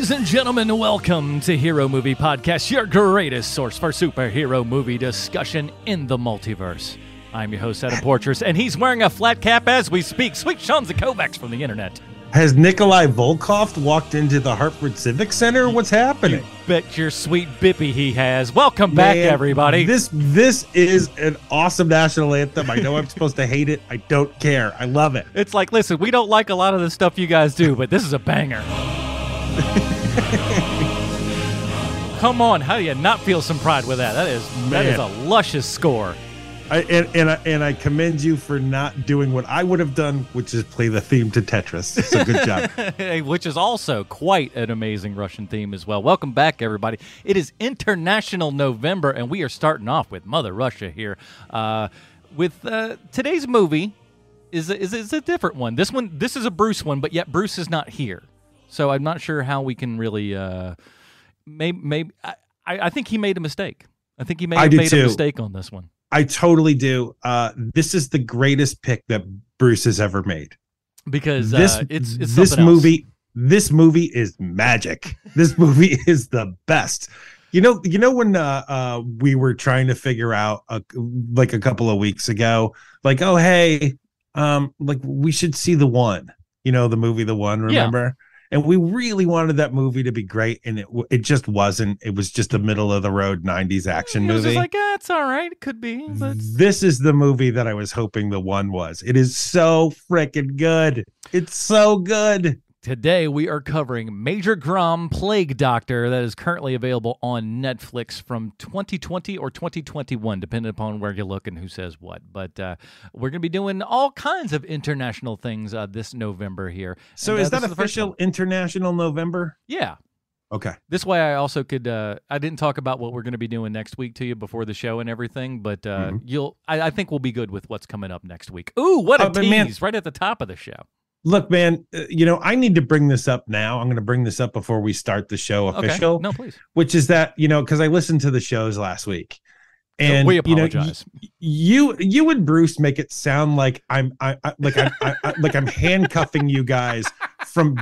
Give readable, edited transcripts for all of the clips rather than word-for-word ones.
Ladies and gentlemen, welcome to Hero Movie Podcast, your greatest source for superhero movie discussion in the multiverse. I'm your host, Adam Portress, and he's wearing a flat cap as we speak. Sweet Sean Zakovacs from the internet. Has Nikolai Volkov walked into the Hartford Civic Center? What's happening? You bet your sweet bippy he has. Welcome back, everybody. This is an awesome national anthem. I know I'm supposed to hate it. I don't care. I love it. It's like, listen, we don't like a lot of the stuff you guys do, but this is a banger. Come on, how do you not feel some pride with that? That is a luscious score. I commend you for not doing what I would have done, which is play the theme to Tetris. So good job. Which is also quite an amazing Russian theme as well. Welcome back, everybody. It is International November, and we are starting off with Mother Russia here. With today's movie is a different one. This is a Bruce one, but yet Bruce is not here. So I'm not sure how we can really. Maybe I think he made a mistake. I think he made a mistake on this one. I totally do. This is the greatest pick that Bruce has ever made. Because it's this movie. This movie is magic. This movie is the best. You know when we were trying to figure out like a couple of weeks ago, like, oh hey, like we should see The One. You know, the movie The One. Remember? Yeah. And we really wanted that movie to be great, and it just wasn't. It was just a middle-of-the-road 90s action movie. It was just like, it's all right. It could be. But... This is the movie that I was hoping The One was. It is so freaking good. It's so good. Today, we are covering Major Grom, Plague Doctor, that is currently available on Netflix from 2020 or 2021, depending upon where you look and who says what. But we're going to be doing all kinds of international things this November here. So is that official International November? Yeah. Okay. This way I also could, I didn't talk about what we're going to be doing next week to you before the show and everything, but I think we'll be good with what's coming up next week. Ooh, what a tease right at the top of the show. Look, man, I need to bring this up now. I'm going to bring this up before we start the show official. Okay. No, please. Which is that, because I listened to the shows last week. And we apologize. You and Bruce make it sound like I'm handcuffing you guys from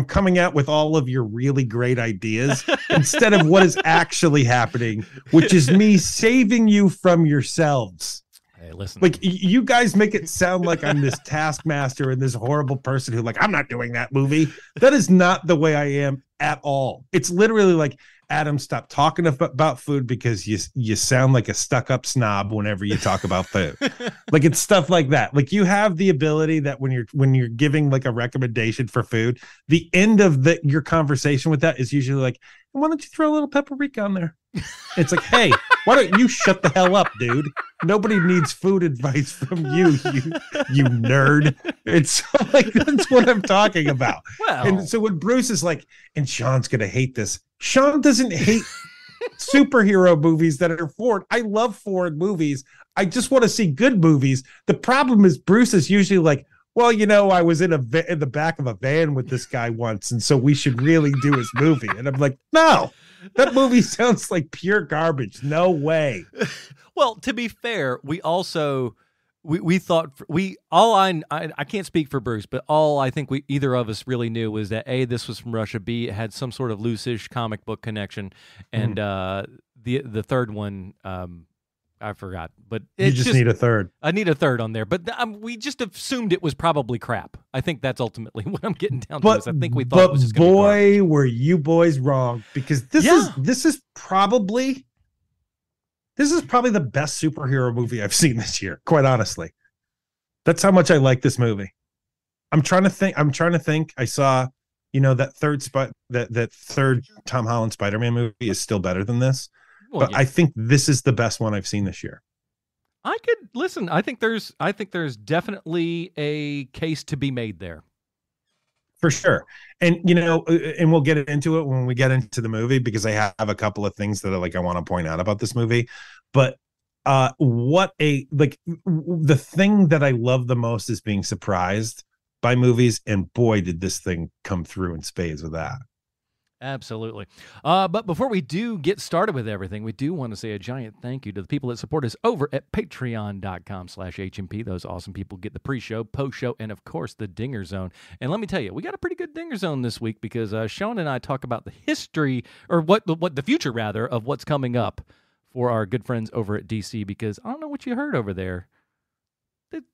coming out with all of your really great ideas instead of what is actually happening, which is me saving you from yourselves. Hey, listen. Like, you guys make it sound like I'm this taskmaster and this horrible person who, like, I'm not doing that movie. That is not the way I am at all. It's literally like, Adam, stop talking about food because you sound like a stuck-up snob whenever you talk about food. Like, it's stuff like that. Like, you have the ability that when you're giving like a recommendation for food, the end of your conversation with that is usually like, why don't you throw a little paprika on there? It's like, hey, why don't you shut the hell up, dude? Nobody needs food advice from you nerd. It's like, that's what I'm talking about. Well, and so when Bruce is like, and Sean's gonna hate this. Sean doesn't hate superhero movies that are foreign. I love foreign movies. I just want to see good movies. The problem is Bruce is usually like, well, I was in the back of a van with this guy once, and so we should really do his movie. And I'm like, no, that movie sounds like pure garbage. No way. Well, to be fair, we also we thought I can't speak for Bruce, but all I think either of us really knew was that A, this was from Russia, B, it had some sort of loose-ish comic book connection, and the third one. I forgot, but you just need a third. I need a third on there, but we just assumed it was probably crap. I think that's ultimately what I'm getting down to. I think we thought it was just going to be garbage. Boy, were you boys wrong, because this is probably the best superhero movie I've seen this year. Quite honestly, that's how much I like this movie. I'm trying to think. I saw, that third Tom Holland Spider-Man movie is still better than this. Well, but yeah. I think this is the best one I've seen this year. I could listen. I think there's definitely a case to be made there, for sure. And and we'll get into it when we get into the movie, because I have a couple of things that I want to point out about this movie. But the thing that I love the most is being surprised by movies, and boy, did this thing come through in spades with that. Absolutely. But before we do get started with everything, we do want to say a giant thank you to the people that support us over at patreon.com/HMP. Those awesome people get the pre-show, post-show, and of course the Dinger Zone. And let me tell you, we got a pretty good Dinger Zone this week because Sean and I talk about the history, or what the future rather, of what's coming up for our good friends over at DC, because I don't know what you heard over there.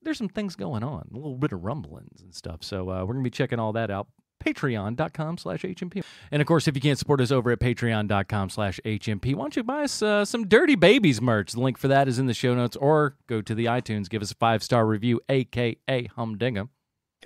There's some things going on, a little bit of rumblings and stuff. So we're going to be checking all that out. Patreon.com/HMP. And of course, if you can't support us over at Patreon.com/HMP, why don't you buy us some Dirty Babies merch? The link for that is in the show notes, or go to the iTunes, give us a 5-star review, aka Humdinger.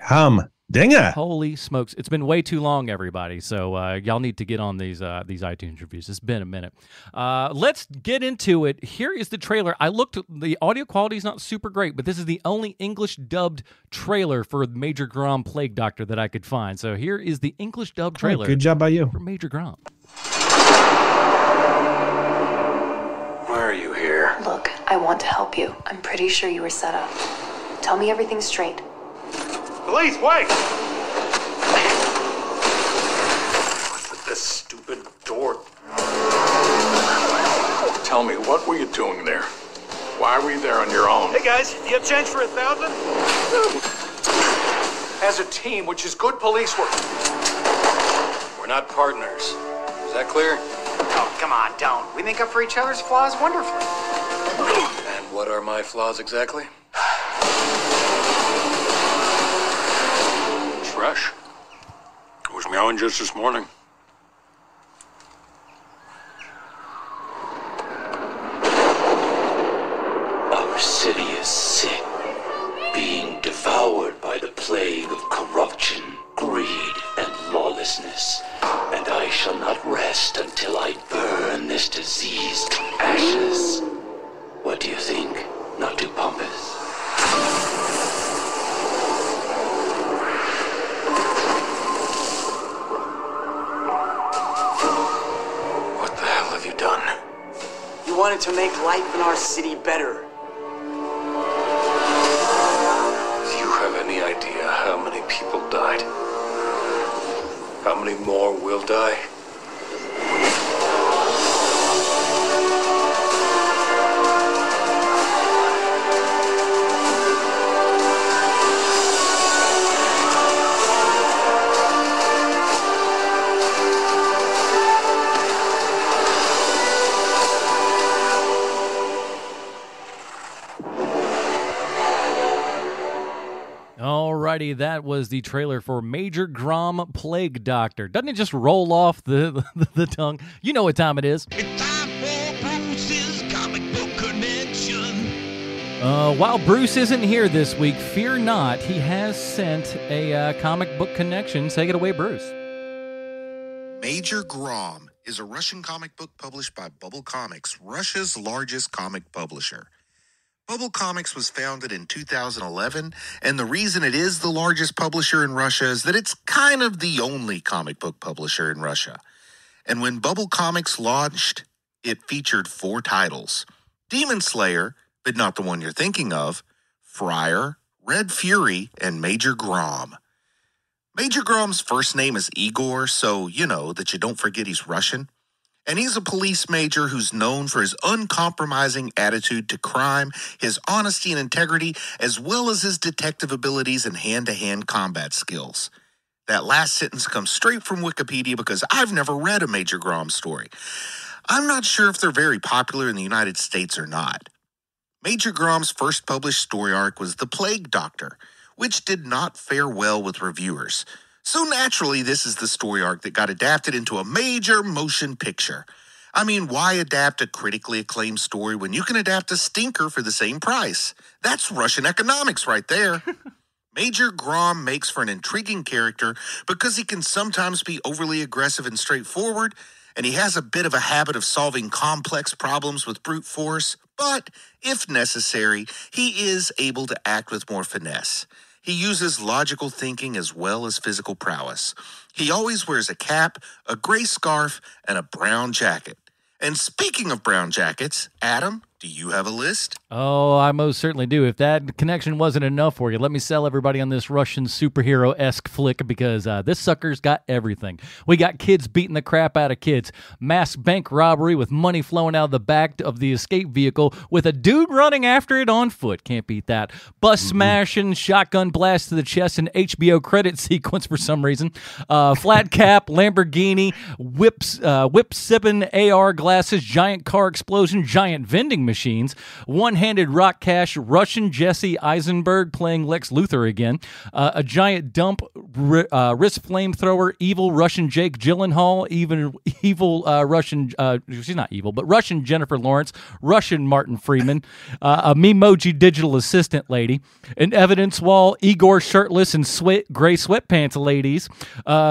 Humdinger. Holy smokes. It's been way too long, everybody. So y'all need to get on these iTunes reviews. It's been a minute. Let's get into it. Here is the trailer. I looked, the audio quality is not super great, but this is the only English dubbed trailer for Major Grom Plague Doctor that I could find. So here is the English dubbed trailer. Good job by you. For Major Grom. Why are you here? Look, I want to help you. I'm pretty sure you were set up. Tell me everything straight. Police, wait! What's with this stupid door? Tell me, what were you doing there? Why were you there on your own? Hey guys, you have change for 1,000? As a team, which is good police work. We're not partners. Is that clear? Oh, come on, don't. We make up for each other's flaws wonderfully. And what are my flaws exactly? Fresh. It was meowing just this morning. Our city is sick, being devoured by the plague of corruption, greed, and lawlessness. And I shall not rest until I burn this disease to ashes. What do you think? Not too pompous? You wanted to make life in our city better. Do you have any idea how many people died? How many more will die? Alrighty, that was the trailer for Major Grom Plague Doctor. Doesn't it just roll off the tongue? You know what time it is. It's time for Bruce's Comic Book Connection. While Bruce isn't here this week, fear not, he has sent a comic book connection. Take it away, Bruce. Major Grom is a Russian comic book published by Bubble Comics, Russia's largest comic publisher. Bubble Comics was founded in 2011, and the reason it is the largest publisher in Russia is that it's kind of the only comic book publisher in Russia. And when Bubble Comics launched, it featured 4 titles: Demon Slayer, but not the one you're thinking of, Friar, Red Fury, and Major Grom. Major Grom's first name is Igor, so you know that you don't forget he's Russian. And he's a police major who's known for his uncompromising attitude to crime, his honesty and integrity, as well as his detective abilities and hand-to-hand combat skills. That last sentence comes straight from Wikipedia because I've never read a Major Grom story. I'm not sure if they're very popular in the United States or not. Major Grom's first published story arc was The Plague Doctor, which did not fare well with reviewers. So naturally, this is the story arc that got adapted into a major motion picture. I mean, why adapt a critically acclaimed story when you can adapt a stinker for the same price? That's Russian economics right there. Major Grom makes for an intriguing character because he can sometimes be overly aggressive and straightforward, and he has a bit of a habit of solving complex problems with brute force, but if necessary, he is able to act with more finesse. He uses logical thinking as well as physical prowess. He always wears a cap, a gray scarf, and a brown jacket. And speaking of brown jackets, Adam, Do you have a list? Oh, I most certainly do. If that connection wasn't enough for you, let me sell everybody on this Russian superhero-esque flick, because this sucker's got everything. We got kids beating the crap out of kids, mass bank robbery with money flowing out of the back of the escape vehicle with a dude running after it on foot. Can't beat that. Bus smashing, shotgun blast to the chest, and HBO credit sequence for some reason. Flat cap, Lamborghini, whip-sipping AR glasses, giant car explosion, giant vending machines, one-handed rock cash, Russian Jesse Eisenberg playing Lex Luthor again, a giant dump, wrist flamethrower, evil Russian Jake Gyllenhaal, evil Russian, she's not evil, but Russian Jennifer Lawrence, Russian Martin Freeman, a Memoji digital assistant lady, an evidence wall, Igor shirtless and gray sweatpants ladies.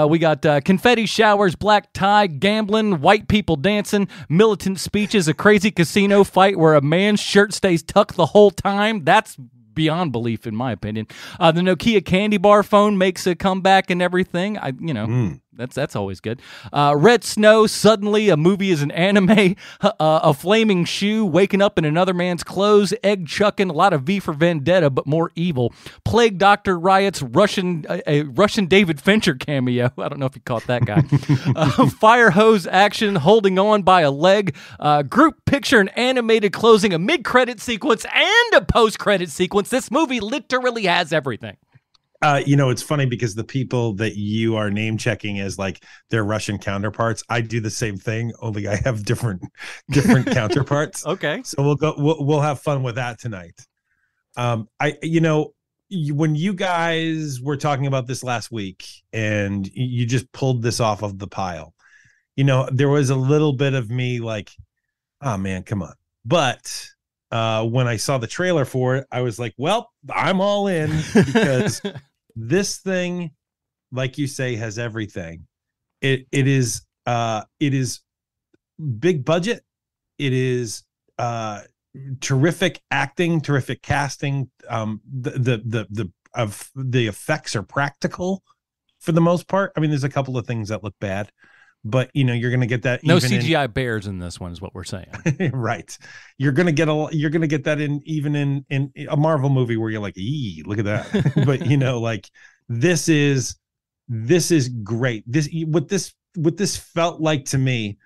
We got confetti showers, black tie, gambling, white people dancing, militant speeches, a crazy casino fight where a man's shirt stays tucked the whole time. That's beyond belief, in my opinion. The Nokia candy bar phone makes a comeback and everything. That's always good. Red Snow, suddenly a movie is an anime, a flaming shoe, waking up in another man's clothes, egg chucking, a lot of V for Vendetta, but more evil. Plague Doctor riots, a Russian David Fincher cameo. I don't know if you caught that guy. Fire hose action, holding on by a leg, group picture, an animated closing, a mid-credit sequence, and a post-credit sequence. This movie literally has everything. It's funny because the people that you are name checking as like their Russian counterparts, I do the same thing, only I have different counterparts. Okay. So we'll have fun with that tonight. When you guys were talking about this last week and you just pulled this off of the pile, there was a little bit of me like, oh man, come on. But when I saw the trailer for it, I was like, well, I'm all in, because this thing, like you say, has everything. It is big budget. It is terrific acting, terrific casting. The effects are practical for the most part. I mean, there's a couple of things that look bad, but you're going to get that. No CGI bears in this one is what we're saying. Right. You're going to get that in a Marvel movie where you're like, look at that. But this is great. What this felt like to me,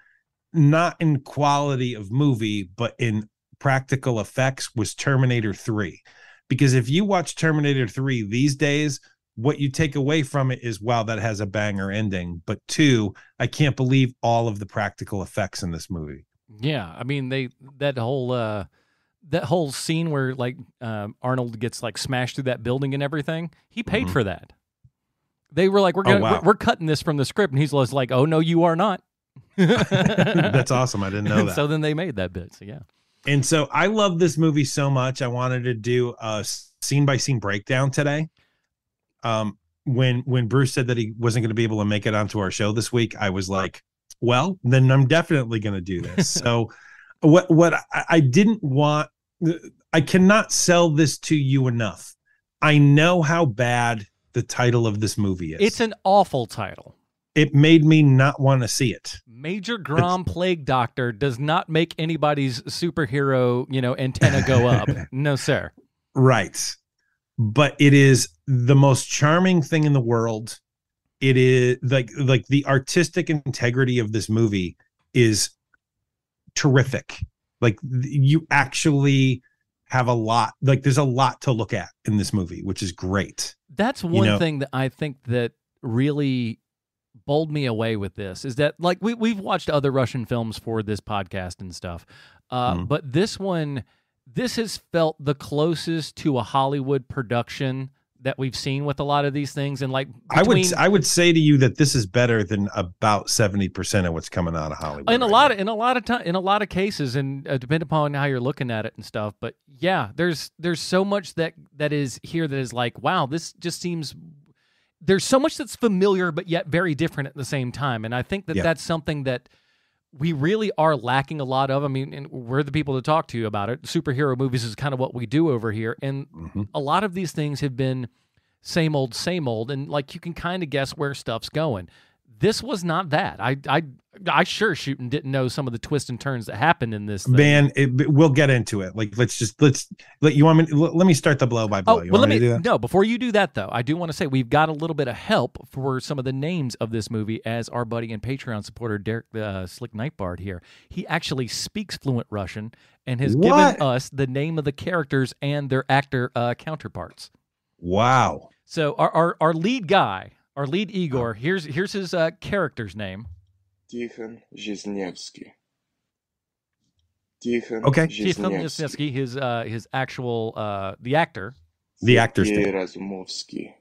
not in quality of movie, but in practical effects, was Terminator 3. Because if you watch Terminator 3 these days, what you take away from it is, wow, that has a banger ending. But 2, I can't believe all of the practical effects in this movie. Yeah, I mean that whole scene where Arnold gets smashed through that building and everything. He paid for that. They were like, we're cutting this from the script, and he's like, oh no, you are not. That's awesome. I didn't know that. So then they made that bit. So yeah. And so I love this movie so much. I wanted to do a scene by scene breakdown today. When Bruce said that he wasn't going to be able to make it onto our show this week, I was like, well, then I'm definitely going to do this. So what I didn't want, I cannot sell this to you enough. I know how bad the title of this movie is. It's an awful title. It made me not want to see it. Major Grom Plague Doctor does not make anybody's superhero, antenna go up. No, sir. Right. But it is the most charming thing in the world. It is like the artistic integrity of this movie is terrific. Like, you actually have a lot, there's a lot to look at in this movie, which is great. That's one thing that I think that really bowled me away with this, is that we've watched other Russian films for this podcast and stuff. But this has felt the closest to a Hollywood production that we've seen with a lot of these things. And I would say to you that this is better than about 70% of what's coming out of Hollywood. In a lot of cases, and depending upon how you're looking at it and stuff. But yeah, there's so much that is here that is like, wow, this just seems. There's so much that's familiar, but yet very different at the same time. And I think that that's something that we really are lacking a lot of. I mean, and we're the people to talk to you about it. Superhero movies is kind of what we do over here. And a lot of these things have been same old, and you can kind of guess where stuff's going. This was not that. I sure shooting didn't know some of the twists and turns that happened in this thing. Man, we'll get into it. Like, let me start the blow by blow. No, before you do that though, I do want to say we've got a little bit of help for some of the names of this movie, as our buddy and Patreon supporter Derek Slick Nightbard here. He actually speaks fluent Russian and has given us the name of the characters and their actor counterparts. Wow. So our lead guy, our lead Igor, here's his character's name. Tikhon Zhizhnevsky. Okay. Tikhon Zhizhnevsky, his actual the actor. The actor's name. Razumovsky.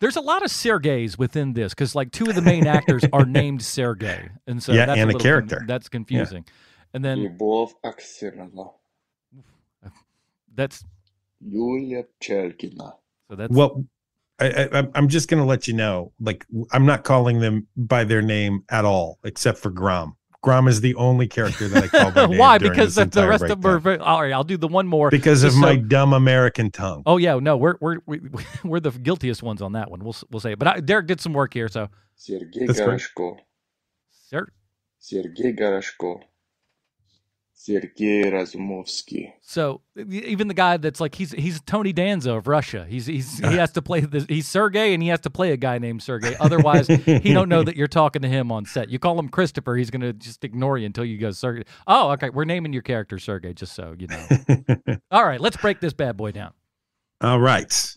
There's a lot of Sergeys within this because like two of the main actors are named Sergey, and so that's and a character that's confusing. Yeah. And then Lyubov Aksenova. That's Yulia Pchelkina. So that's I'm just going to let you know, like, I'm not calling them by their name at all, except for Grom. Grom is the only character that I call by name. Why? Because the rest of them are. All right, I'll do the one more. Because of my dumb American tongue. Oh yeah, no, we're the guiltiest ones on that one. We'll say it. But Derek did some work here, so. Sergei Goroshko. Sergei Goroshko. Sergei Razumovsky. So even the guy that's like he's Tony Danza of Russia. He has to play this. He's Sergey, and he has to play a guy named Sergey. Otherwise, he don't know that you're talking to him on set. You call him Christopher, he's gonna just ignore you until you go Sergey. Oh, okay. We're naming your character Sergey, just so you know. All right, let's break this bad boy down. All right.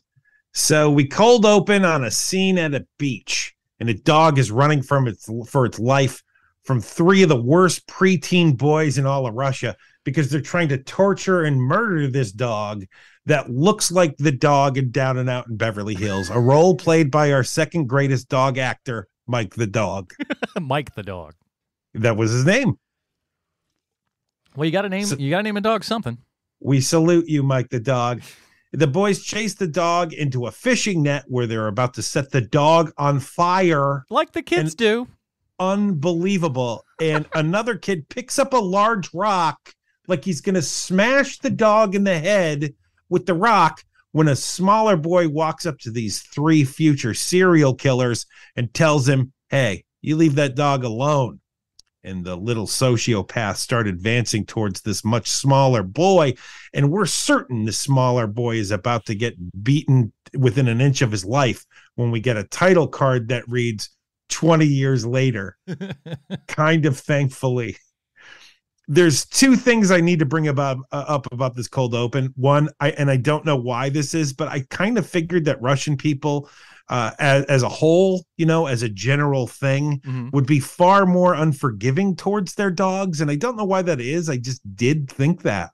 So we cold open on a scene at a beach, and a dog is running for its life from three of the worst preteen boys in all of Russia because they're trying to torture and murder this dog that looks like the dog in Down and Out in Beverly Hills, a role played by our second greatest dog actor, Mike the Dog. Mike the Dog. That was his name. Well, you got to name a dog something. We salute you, Mike the Dog. The boys chase the dog into a fishing net where they're about to set the dog on fire. Like the kids do. Unbelievable. And another kid picks up a large rock like he's going to smash the dog in the head with the rock when a smaller boy walks up to these three future serial killers and tells him, hey, you leave that dog alone. And the little sociopath start advancing towards this much smaller boy. And we're certain the smaller boy is about to get beaten within an inch of his life when we get a title card that reads 20 years later. Kind of thankfully. There's two things I need to bring up about this cold open. One, I don't know why this is, but I kind of figured that Russian people as a whole, as a general thing, would be far more unforgiving towards their dogs. And I don't know why that is. I just did think that.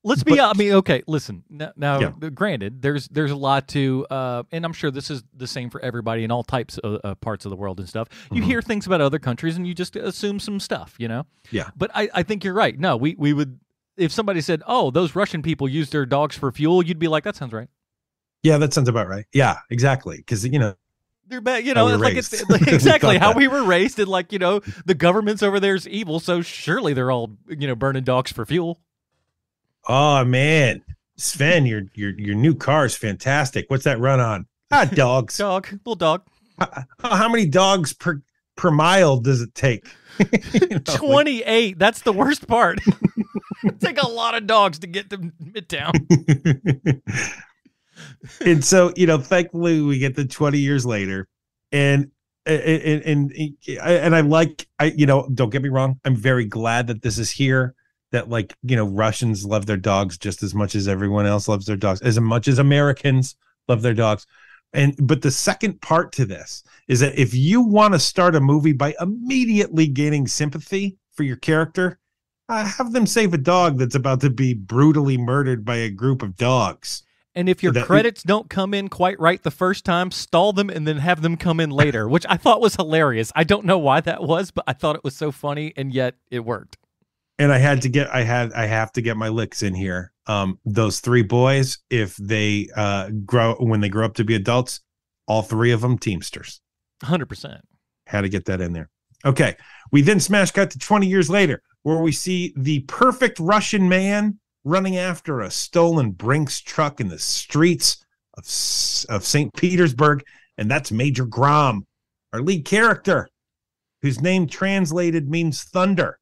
Okay, listen. Now granted, there's a lot to, and I'm sure this is the same for everybody in all types of parts of the world and stuff. You hear things about other countries and you just assume some stuff, Yeah. But I think you're right. No, we would, if somebody said, oh, those Russian people use their dogs for fuel, you'd be like, that sounds right. Yeah, that sounds about right. Yeah, exactly. Because, they're bad, it's exactly how we were raised. And the government's over there is evil. So surely they're all, burning dogs for fuel. Oh man, Sven, your new car is fantastic. What's that run on? Dogs. Little dog. How many dogs per mile does it take? 28. That's the worst part. It take a lot of dogs to get to Midtown. And so, thankfully we get the 20 years later, and I like, don't get me wrong, I'm very glad that this is here. That Russians love their dogs just as much as everyone else loves their dogs, as much as Americans love their dogs. But the second part to this is that if you want to start a movie by immediately gaining sympathy for your character, have them save a dog that's about to be brutally murdered by a group of dogs. And if your credits don't come in quite right the first time, stall them and then have them come in later, which I thought was hilarious. I don't know why that was, but I thought it was so funny, and yet it worked. And I have to get my licks in here. Those three boys, if they when they grow up to be adults, all three of them Teamsters. 100%. Had to get that in there. Okay. We then smash cut to 20 years later, where we see the perfect Russian man running after a stolen Brinks truck in the streets of St. Petersburg. And that's Major Grom. our lead character, whose name translated means thunder.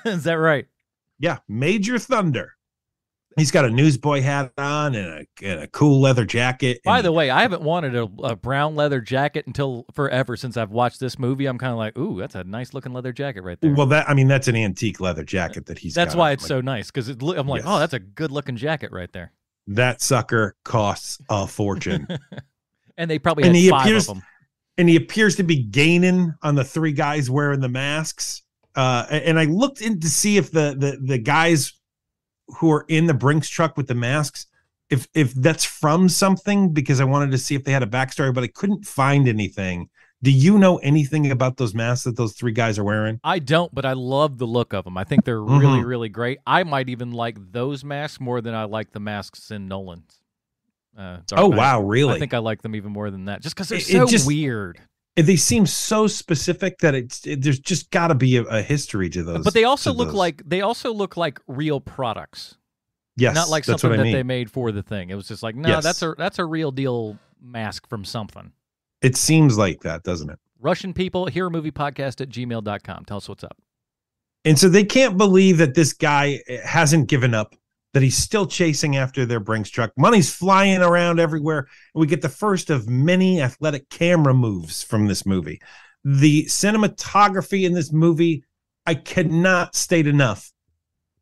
Is that right? Yeah, Major Thunder. He's got a newsboy hat on and a cool leather jacket. By the way, I haven't wanted a brown leather jacket until forever since I've watched this movie. I'm kind of like, ooh, that's a nice looking leather jacket right there. Well, that's an antique leather jacket that he's got. That's why it's so nice, because I'm like, oh, that's a good looking jacket right there. That sucker costs a fortune. And they probably had five of them. And he appears to be gaining on the three guys wearing the masks. And I looked in to see if the guys who are in the Brinks truck with the masks, if that's from something, because I wanted to see if they had a backstory, but I couldn't find anything. Do you know anything about those masks that those three guys are wearing? I don't, but I love the look of them. I think they're really, really great. I might even like those masks more than I like the masks in Nolan's. Dark Knight. Wow, really? I think I like them even more than that, just because they're so weird. They seem so specific that there's just got to be a history to those. But they also look like real products. Yes, not like something that they made for the thing. It was just like, no, that's a real deal mask from something. It seems like that, doesn't it? Russian people, heromoviepodcast@gmail.com. Tell us what's up. And so they can't believe that this guy hasn't given up, that he's still chasing after their Brinks truck. Money's flying around everywhere. We get the first of many athletic camera moves from this movie. The cinematography in this movie, I cannot state enough,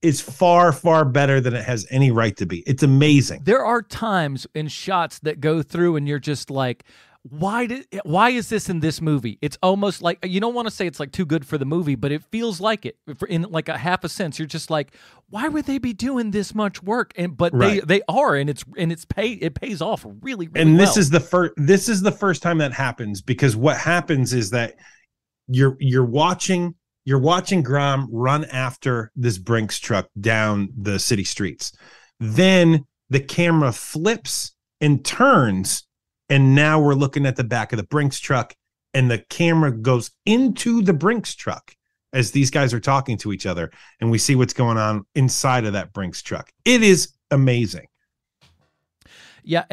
is far, far better than it has any right to be. It's amazing. There are times in shots that go through and you're just like, why is this in this movie? It's almost like, you don't want to say it's like too good for the movie, but it feels like it in like a half a sense. You're just like, why would they be doing this much work? But they are, and it pays off really, really and well. This is the first time that happens, because what happens is that you're watching Grom run after this Brinks truck down the city streets. Then the camera flips and turns, and now we're looking at the back of the Brinks truck, and the camera goes into the Brinks truck as these guys are talking to each other, and we see what's going on inside of that Brinks truck. It is amazing. Yeah,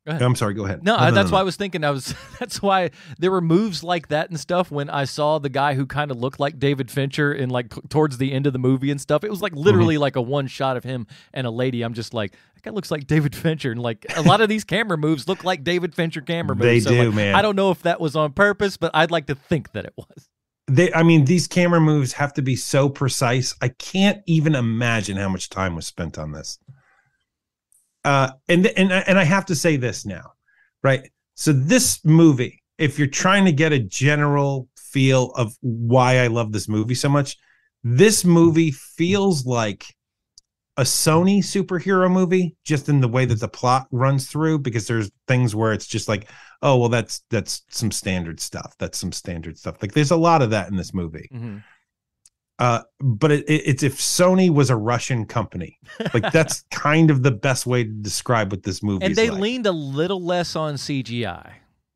I'm sorry, go ahead. No, that's why I was thinking. That's why there were moves like that and stuff when I saw the guy who kind of looked like David Fincher in like towards the end of the movie and stuff. It was like literally like a one shot of him and a lady. I'm just like, that guy looks like David Fincher, and like a lot of these camera moves look like David Fincher camera moves. They do, man. I don't know if that was on purpose, but I'd like to think that it was. These camera moves have to be so precise. I can't even imagine how much time was spent on this. And I have to say this now, right? So this movie, if you're trying to get a general feel of why I love this movie so much, this movie feels like a Sony superhero movie, just in the way that the plot runs through, because there's things where it's just like, oh, well, that's some standard stuff. That's some standard stuff. Like there's a lot of that in this movie. Mm-hmm. But it's if Sony was a Russian company, like that's kind of the best way to describe what this movie is. And they like. leaned a little less on CGI.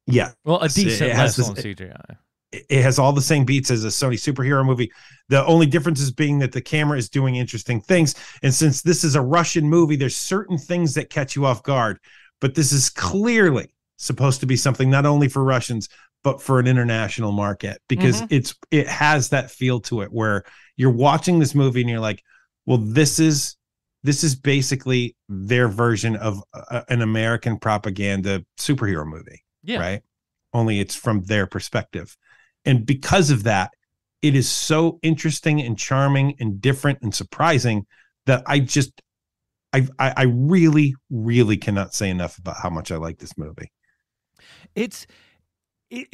Yeah. Well, a decent less on CGI. It has all the same beats as a Sony superhero movie. The only difference is being that the camera is doing interesting things. And since this is a Russian movie, there's certain things that catch you off guard. But this is clearly supposed to be something not only for Russians, but for an international market, because it has that feel to it where you're watching this movie and you're like, well, this is basically their version of an American propaganda superhero movie. Yeah. Right. Only it's from their perspective. And because of that, it is so interesting and charming and different and surprising that I really, really cannot say enough about how much I like this movie. It's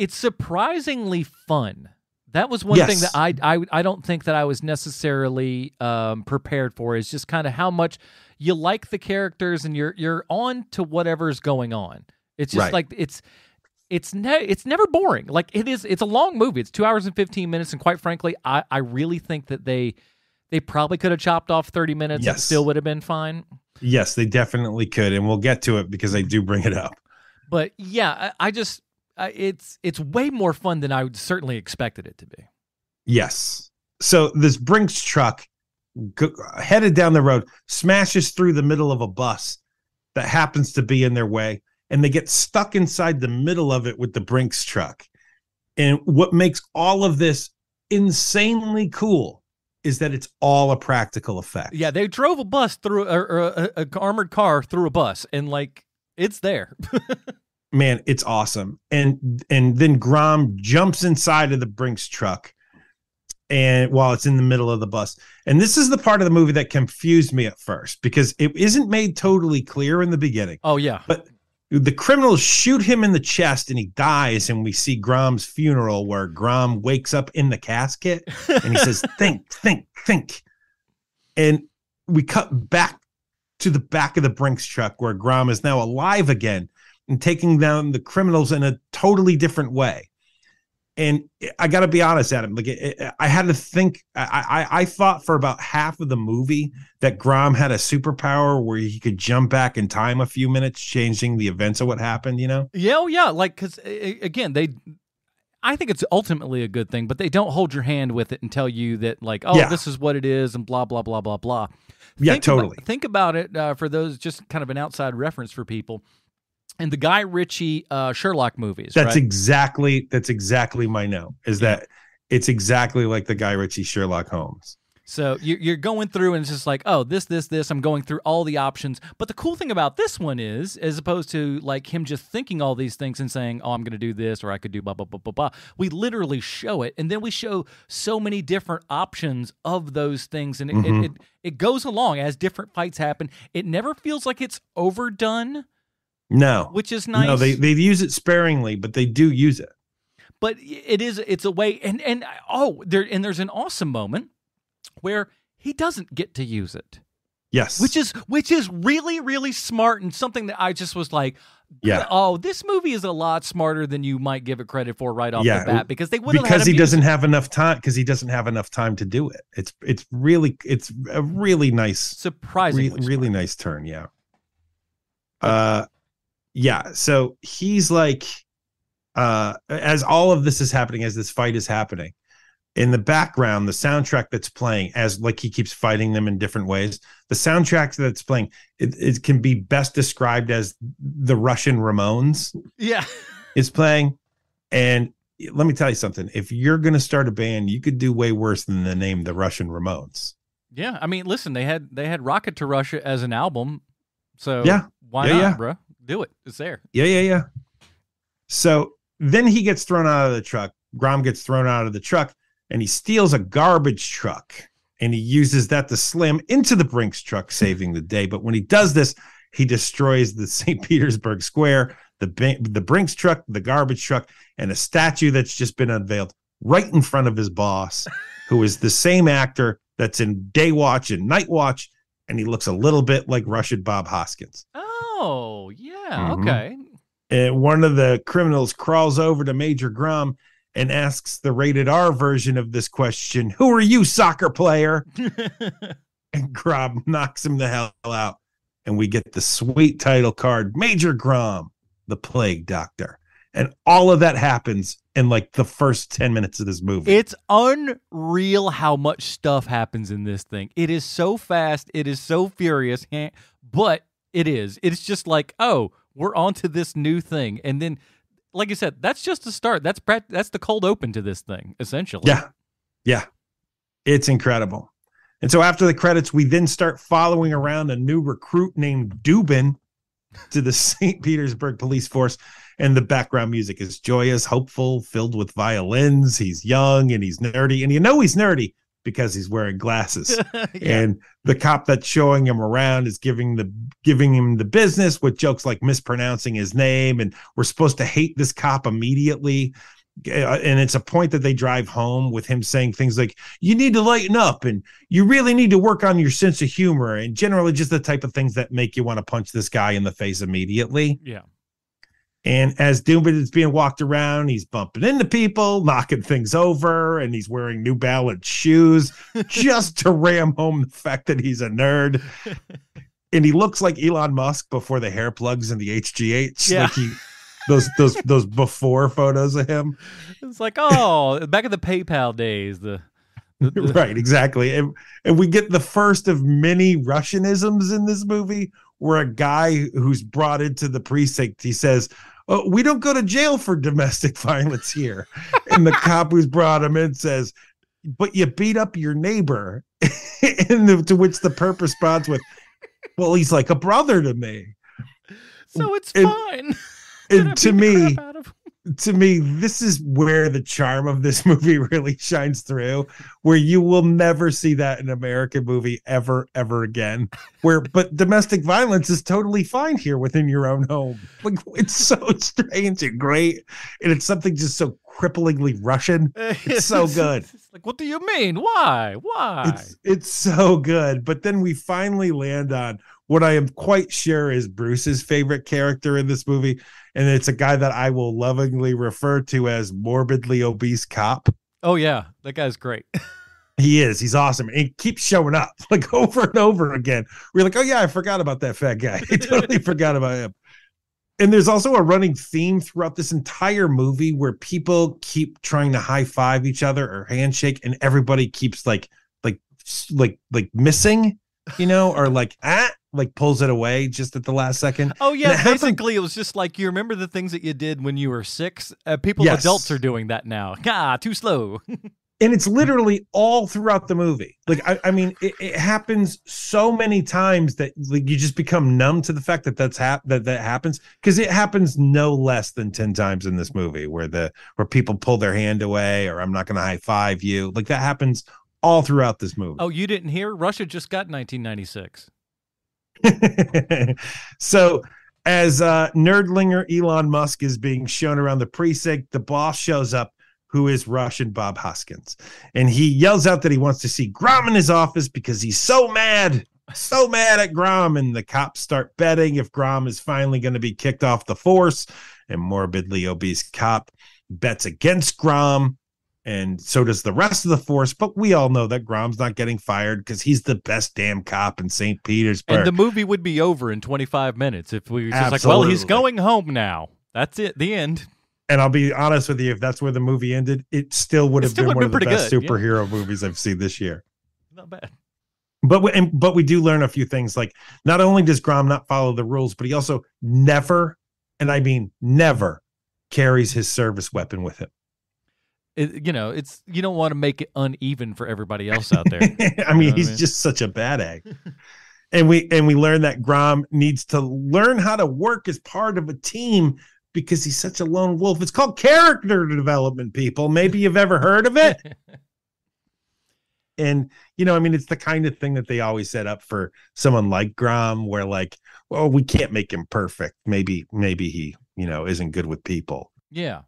surprisingly fun. That was one thing that I don't think that I was necessarily prepared for, is just kind of how much you like the characters and you're on to whatever's going on. It's just like it's never boring. Like it's a long movie. It's 2 hours and 15 minutes, and quite frankly, I really think that they probably could have chopped off 30 minutes and still would have been fine. Yes, they definitely could, and we'll get to it because I do bring it up. But yeah, it's way more fun than I would certainly expected it to be. Yes. So this Brinks truck headed down the road, smashes through the middle of a bus that happens to be in their way, and they get stuck inside the middle of it with the Brinks truck. And what makes all of this insanely cool is that it's all a practical effect. Yeah, they drove a bus through a armored car through a bus, and like it's there. Man, it's awesome. And then Grom jumps inside of the Brinks truck, and while it's in the middle of the bus. And this is the part of the movie that confused me at first, because it isn't made totally clear in the beginning. Oh yeah, but the criminals shoot him in the chest and he dies, and we see Grom's funeral where Grom wakes up in the casket and he says, think, think, think. And we cut back to the back of the Brinks truck where Grom is now alive again and taking down the criminals in a totally different way. And I got to be honest, Adam, like I had to think, I thought for about half of the movie that Grom had a superpower where he could jump back in time a few minutes, changing the events of what happened, you know? Yeah, oh yeah. Like, because again, I think it's ultimately a good thing, but they don't hold your hand with it and tell you that, like, oh, this is what it is and blah, blah, blah, blah, blah. Yeah, totally. Think about it for those, just kind of an outside reference for people. In the Guy Ritchie Sherlock movies, that's right? exactly my note, is that it's exactly like the Guy Ritchie Sherlock Holmes. So you're going through and it's just like, oh, this, I'm going through all the options. But the cool thing about this one is, as opposed to like him just thinking all these things and saying, oh, I'm going to do this, or I could do blah, blah, blah, blah, blah. We literally show it. And then we show so many different options of those things. And it goes along as different fights happen. It never feels like it's overdone. No, which is nice. No, they use it sparingly, but they do use it. But it's a way, and there's an awesome moment where he doesn't get to use it. Yes, which is really, really smart, and something that I just was like, yeah, oh, this movie is a lot smarter than you might give it credit for right off the bat, because they would he doesn't have enough time to do it. It's a really nice, surprisingly really nice turn. Yeah. Yeah, so he's like, as all of this is happening, as this fight is happening, in the background, the soundtrack that's playing, as like he keeps fighting them in different ways, the soundtrack that's playing, it can be best described as the Russian Ramones. Yeah, is playing. And let me tell you something: if you're going to start a band, you could do way worse than the name the Russian Ramones. Yeah, I mean, listen, they had Rocket to Russia as an album, so why not, bro? Do it. It's there. Yeah. So then he gets thrown out of the truck. Grom gets thrown out of the truck, and he steals a garbage truck, and he uses that to slam into the Brinks truck, saving the day. But when he does this, he destroys the St. Petersburg Square, the Brinks truck, the garbage truck, and a statue that's just been unveiled right in front of his boss, who is the same actor that's in Day Watch and Night Watch, and he looks a little bit like Russian Bob Hoskins. Oh, yeah, okay. And one of the criminals crawls over to Major Grom and asks the rated R version of this question, "Who are you, soccer player?" And Grom knocks him the hell out. And we get the sweet title card, Major Grom, the Plague Doctor. And all of that happens in like the first 10 minutes of this movie. It's unreal how much stuff happens in this thing. It is so fast. It is so furious. But it is. It's just like, oh, we're on to this new thing. And then, like you said, that's just the start. That's the cold open to this thing, essentially. Yeah. It's incredible. And so after the credits, we then start following around a new recruit named Dubin to the St. Petersburg police force. And the background music is joyous, hopeful, filled with violins. He's young and he's nerdy. And you know he's nerdy because he's wearing glasses. And the cop that's showing him around is giving him the business with jokes like mispronouncing his name. And we're supposed to hate this cop immediately. And it's a point that they drive home with him saying things like, you need to lighten up and you really need to work on your sense of humor, and generally just the type of things that make you want to punch this guy in the face immediately. Yeah. And as Dubin is being walked around, he's bumping into people, knocking things over, and he's wearing New Balance shoes just to ram home the fact that he's a nerd. And he looks like Elon Musk before the hair plugs and the HGH. Yeah. Like those before photos of him. It's like, oh, back in the PayPal days. Right, exactly. And we get the first of many Russianisms in this movie, where a guy who's brought into the precinct, he says, "Oh, we don't go to jail for domestic violence here." And the cop who's brought him in says, "But you beat up your neighbor." To which the perp responds with, "Well, he's like a brother to me." So it's fine. And to me, this is where the charm of this movie really shines through, where you will never see that in an American movie ever again. But domestic violence is totally fine here within your own home. Like, it's so strange and great, and it's something just so cripplingly Russian. It's so good. It's like, what do you mean? Why? It's so good. But then we finally land on what I am quite sure is Bruce's favorite character in this movie. And it's a guy that I will lovingly refer to as morbidly obese cop. Oh, yeah. That guy's great. He is. He's awesome. And he keeps showing up like over and over again. We're like, oh, yeah, I forgot about that fat guy. I totally forgot about him. And there's also a running theme throughout this entire movie where people keep trying to high five each other or handshake, and everybody keeps like missing, or like pulls it away just at the last second. Oh yeah, basically it was just like, you remember the things that you did when you were 6? Adults are doing that now. Too slow. And it's literally all throughout the movie. Like, I mean, it happens so many times that like you just become numb to the fact that that happens, because it happens no less than 10 times in this movie where people pull their hand away, or I'm not going to high five you. Like, that happens all throughout this movie. Oh, you didn't hear? Russia just got 1996. So as nerdlinger Elon Musk is being shown around the precinct, the boss shows up, who is Russian Bob Hoskins. And he yells out that he wants to see Grom in his office because he's so mad at Grom. And the cops start betting if Grom is finally going to be kicked off the force. And morbidly obese cop bets against Grom. And so does the rest of the force. But we all know that Grom's not getting fired because he's the best damn cop in St. Petersburg. And the movie would be over in 25 minutes if we were just like, well, he's going home now. That's it. The end. And I'll be honest with you, if that's where the movie ended, it still would have been one of the best superhero movies I've seen this year. Not bad. But we do learn a few things. Like, not only does Grom not follow the rules, but he also never, and I mean never, carries his service weapon with him. It's you don't want to make it uneven for everybody else out there. I mean, he's just such a bad egg. And we learn that Grom needs to learn how to work as part of a team because he's such a lone wolf. It's called character development, people. Maybe you've ever heard of it. And, I mean, it's the kind of thing that they always set up for someone like Grom, where like, well, we can't make him perfect. Maybe he, isn't good with people. Yeah.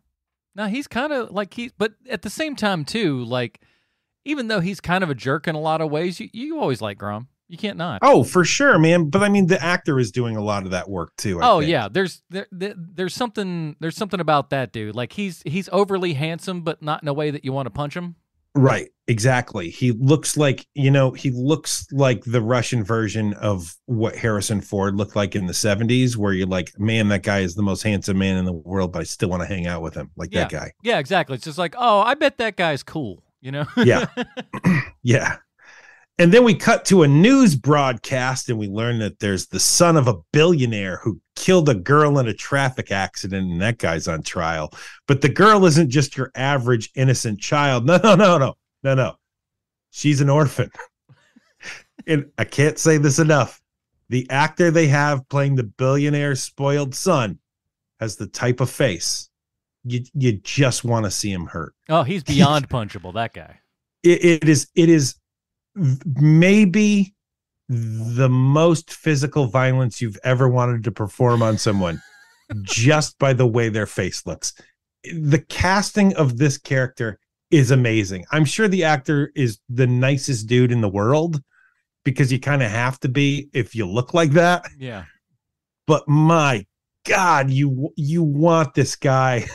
Now he's kind of like but at the same time too, like, even though he's kind of a jerk in a lot of ways, you always like Grom. You can't not. Oh, for sure, man. But I mean, the actor is doing a lot of that work too. I think. Yeah. There's something about that dude. Like, he's overly handsome, but not in a way that you want to punch him. Right. Exactly. He looks like, the Russian version of what Harrison Ford looked like in the 70s, where you're like, man, that guy is the most handsome man in the world, but I still want to hang out with him. Like that guy. Yeah, exactly. It's just like, oh, I bet that guy's cool, Yeah. Yeah. And then we cut to a news broadcast and we learn that there's the son of a billionaire who killed a girl in a traffic accident, and that guy's on trial. But the girl isn't just your average innocent child. No. She's an orphan. And I can't say this enough. The actor they have playing the billionaire's spoiled son has the type of face you just want to see him hurt. Oh, he's beyond punchable, that guy. It is maybe the most physical violence you've ever wanted to perform on someone just by the way their face looks. The casting of this character is amazing. I'm sure the actor is the nicest dude in the world because you kind of have to be if you look like that. Yeah. But my God, you want this guy,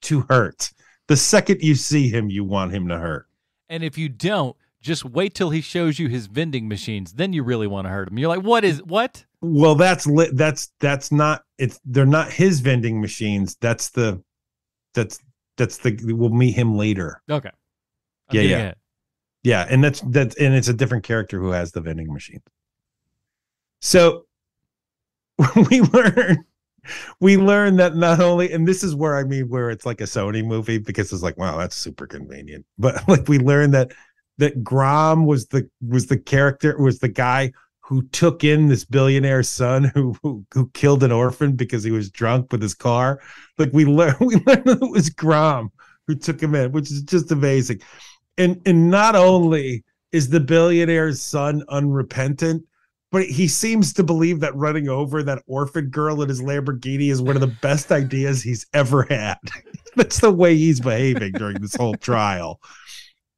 to hurt. The second you see him, you want him to hurt. And if you don't, just wait till he shows you his vending machines. Then you really want to hurt him. You're like, what? Well, that's not, they're not his vending machines. That's the, we'll meet him later. Okay. Yeah. And that's, and it's a different character who has the vending machine. So we learn that not only, and this is where I mean where it's like a Sony movie, because it's like, wow, that's super convenient. But like we learn that Grom was the guy who took in this billionaire's son who killed an orphan because he was drunk with his car. Like we learned that it was Grom who took him in, which is just amazing. And not only is the billionaire's son unrepentant, but he seems to believe that running over that orphan girl in his Lamborghini is one of the best ideas he's ever had. That's the way he's behaving during this whole trial.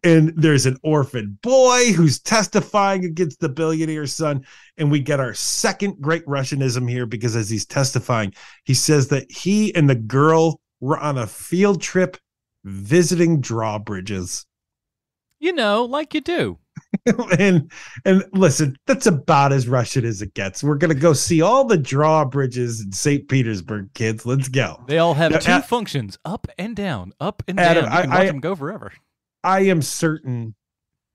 And there's an orphan boy who's testifying against the billionaire's son. And we get our second great Russianism here, because as he's testifying, he says that he and the girl were on a field trip visiting drawbridges. You know, like you do. and listen, that's about as Russian as it gets. We're going to go see all the drawbridges in St. Petersburg, kids. Let's go. They all have two functions, up and down, up and Adam, down. You can watch them go forever. I am certain,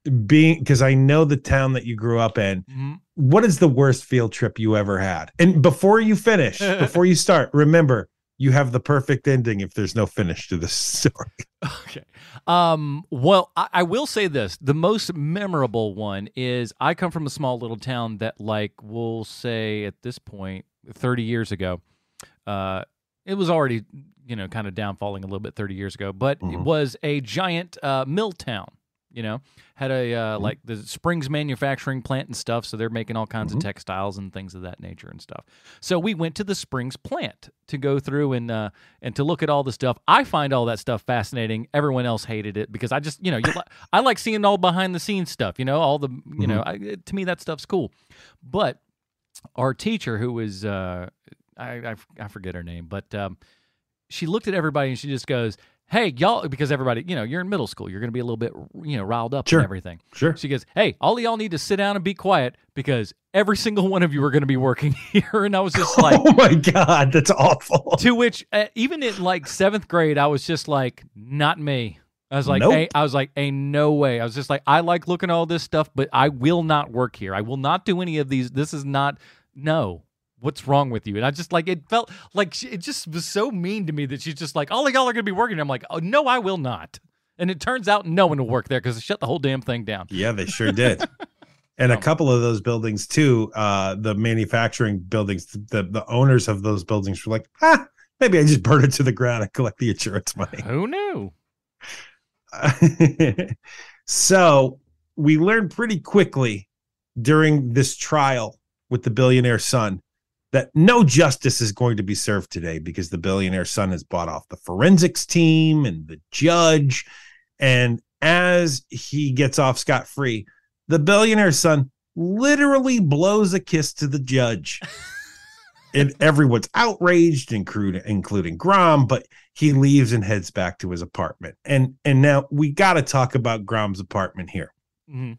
because I know the town that you grew up in, what is the worst field trip you ever had? And before you finish, before you start, remember, you have the perfect ending if there's no finish to this story. Okay. Well, I will say this. The most memorable one is I come from a small little town that, like, we'll say at this point, 30 years ago, it was already, kind of downfalling a little bit 30 years ago, but it was a giant mill town. Had a like the Springs manufacturing plant and stuff, so they're making all kinds of textiles and things of that nature and stuff. So we went to the Springs plant to go through and to look at all the stuff. I find all that stuff fascinating. Everyone else hated it because I just, I like seeing all behind the scenes stuff. All the, to me that stuff's cool. But our teacher, who was I forget her name, but she looked at everybody and she just goes, "Hey, y'all," because everybody, you're in middle school. You're going to be a little bit, riled up and everything. Sure. She goes, "Hey, all of y'all need to sit down and be quiet because every single one of you are going to be working here." And I was just like, oh my God, that's awful. To which, even in like 7th grade, I was just like, not me. I was like, nope. Ain't no way. I was just like, I like looking at all this stuff, but I will not work here. I will not do any of these. This is not, no. What's wrong with you? And I just it felt like it just was so mean to me that she's just like, all of y'all are going to be working. I'm like, oh, no, I will not. And it turns out no one will work there because they shut the whole damn thing down. Yeah, they sure did. And a couple of those buildings too, the manufacturing buildings, the owners of those buildings were like, maybe I just burn it to the ground and collect the insurance money. Who knew? So we learned pretty quickly during this trial with the billionaire son that no justice is going to be served today because the billionaire son has bought off the forensics team and the judge. And as he gets off scot-free, the billionaire son literally blows a kiss to the judge. And everyone's outraged, including Grom, but he leaves and heads back to his apartment. And now we got to talk about Grom's apartment here. Mm-hmm.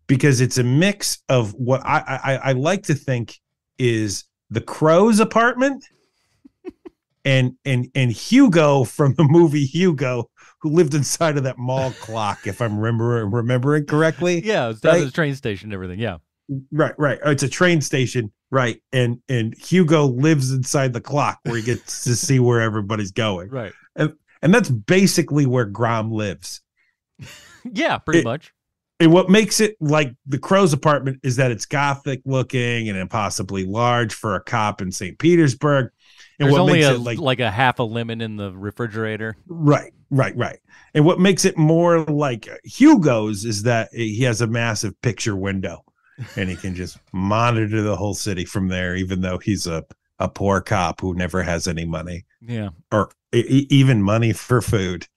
Because it's a mix of what I like to think is the Crow's apartment and Hugo from the movie Hugo, who lived inside of that mall clock, if I'm remembering correctly. Yeah, it's down at the train station and everything. Yeah. Right. It's a train station, right? And Hugo lives inside the clock where he gets to see where everybody's going. Right. And that's basically where Grom lives. Yeah, pretty much. And what makes it like the Crow's apartment is that it's gothic looking and impossibly large for a cop in St. Petersburg. And there's what only makes it like a half a lemon in the refrigerator. Right. And what makes it more like Hugo's is that he has a massive picture window and he can just monitor the whole city from there, even though he's a poor cop who never has any money. Yeah. Or even money for food.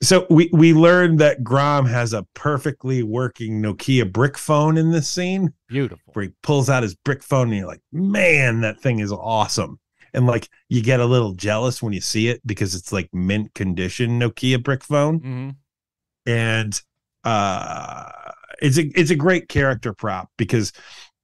So we learned that Grom has a perfectly working Nokia brick phone in this scene. Beautiful. Where he pulls out his brick phone and you're like, man, that thing is awesome. And like you get a little jealous when you see it because it's like mint condition Nokia brick phone. Mm-hmm. And it's a great character prop because,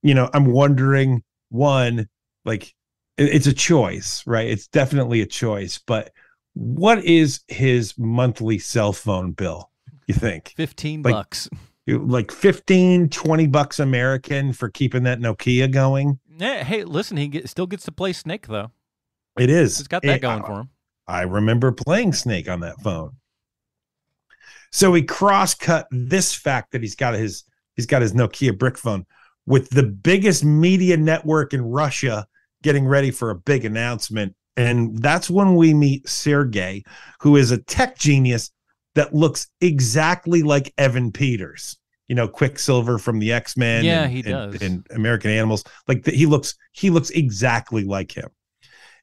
I'm wondering, one, like it's a choice, right? It's definitely a choice, but what is his monthly cell phone bill, you think? $15. like 15-20 bucks American for keeping that Nokia going. Yeah, hey, listen, still gets to play Snake, though. It is. He's got that going for him. I remember playing Snake on that phone. So he cross-cut this fact that he's got his Nokia brick phone with the biggest media network in Russia getting ready for a big announcement. And that's when we meet Sergey, who is a tech genius that looks exactly like Evan Peters. You know, Quicksilver from the X-Men. Yeah, he does. And American Animals. Like he looks exactly like him.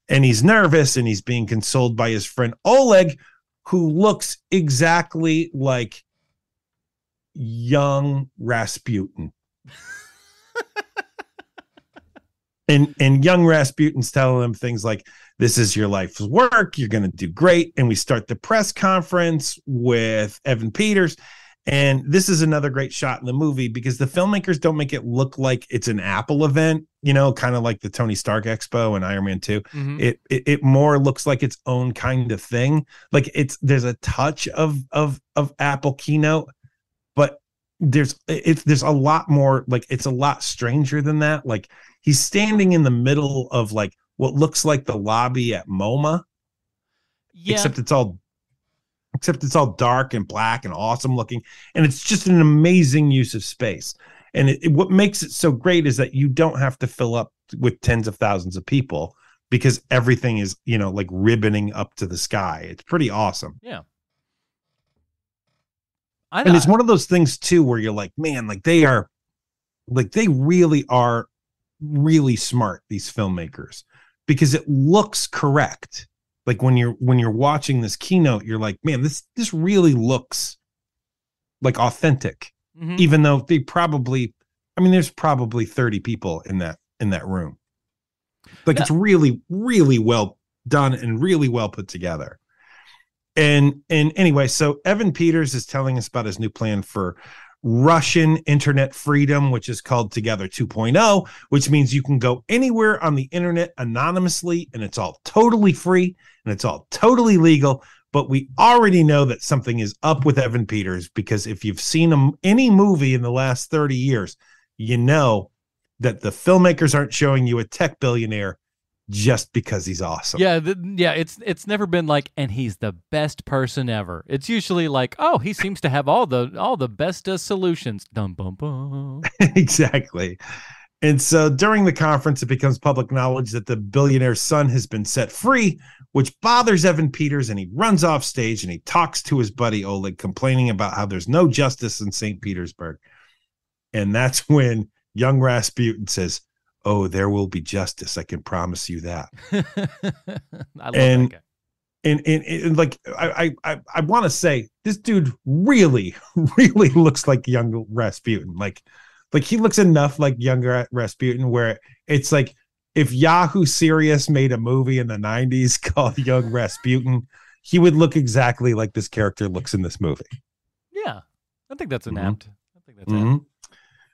And he's nervous and he's being consoled by his friend Oleg, who looks exactly like young Rasputin. and young Rasputin's telling him things like, this is your life's work. You're going to do great. And we start the press conference with Evan Peters. And this is another great shot in the movie because the filmmakers don't make it look like it's an Apple event, you know, kind of like the Tony Stark Expo and Iron Man 2. Mm-hmm. It more looks like its own kind of thing. Like there's a touch of Apple keynote, but there's a lot more, like it's a lot stranger than that. Like he's standing in the middle of like what looks like the lobby at MoMA. Yeah. Except it's all dark and black and awesome looking. And it's just an amazing use of space. And what makes it so great is that you don't have to fill up with tens of thousands of people because everything is, you know, like ribboning up to the sky. It's pretty awesome. Yeah. And it's one of those things too, where you're like, man, like they really are really smart, these filmmakers, because it looks correct. Like when you're watching this keynote, you're like, man, this really looks like authentic, even though there's probably 30 people in that room. Like It's really, really well done and really well put together. And anyway, so Evan Peters is telling us about his new plan for Russian internet freedom, which is called Together 2.0, which means you can go anywhere on the internet anonymously and it's all totally free and it's all totally legal. But we already know that something is up with Evan Peters because if you've seen any movie in the last 30 years, you know that the filmmakers aren't showing you a tech billionaire just because he's awesome. Yeah, it's never been like, and he's the best person ever. It's usually like, oh, he seems to have all the best solutions. Dum bum bum. Exactly. And so during the conference, it becomes public knowledge that the billionaire's son has been set free, which bothers Evan Peters, and he runs off stage and he talks to his buddy Oleg, complaining about how there's no justice in St. Petersburg. And that's when young Rasputin says, oh, there will be justice. I can promise you that. I love that guy. And like, I want to say this dude really, really looks like young Rasputin. Like he looks enough like younger Rasputin where it's like if Yahoo Serious made a movie in the 90s called Young Rasputin, he would look exactly like this character looks in this movie. Yeah, I think that's apt.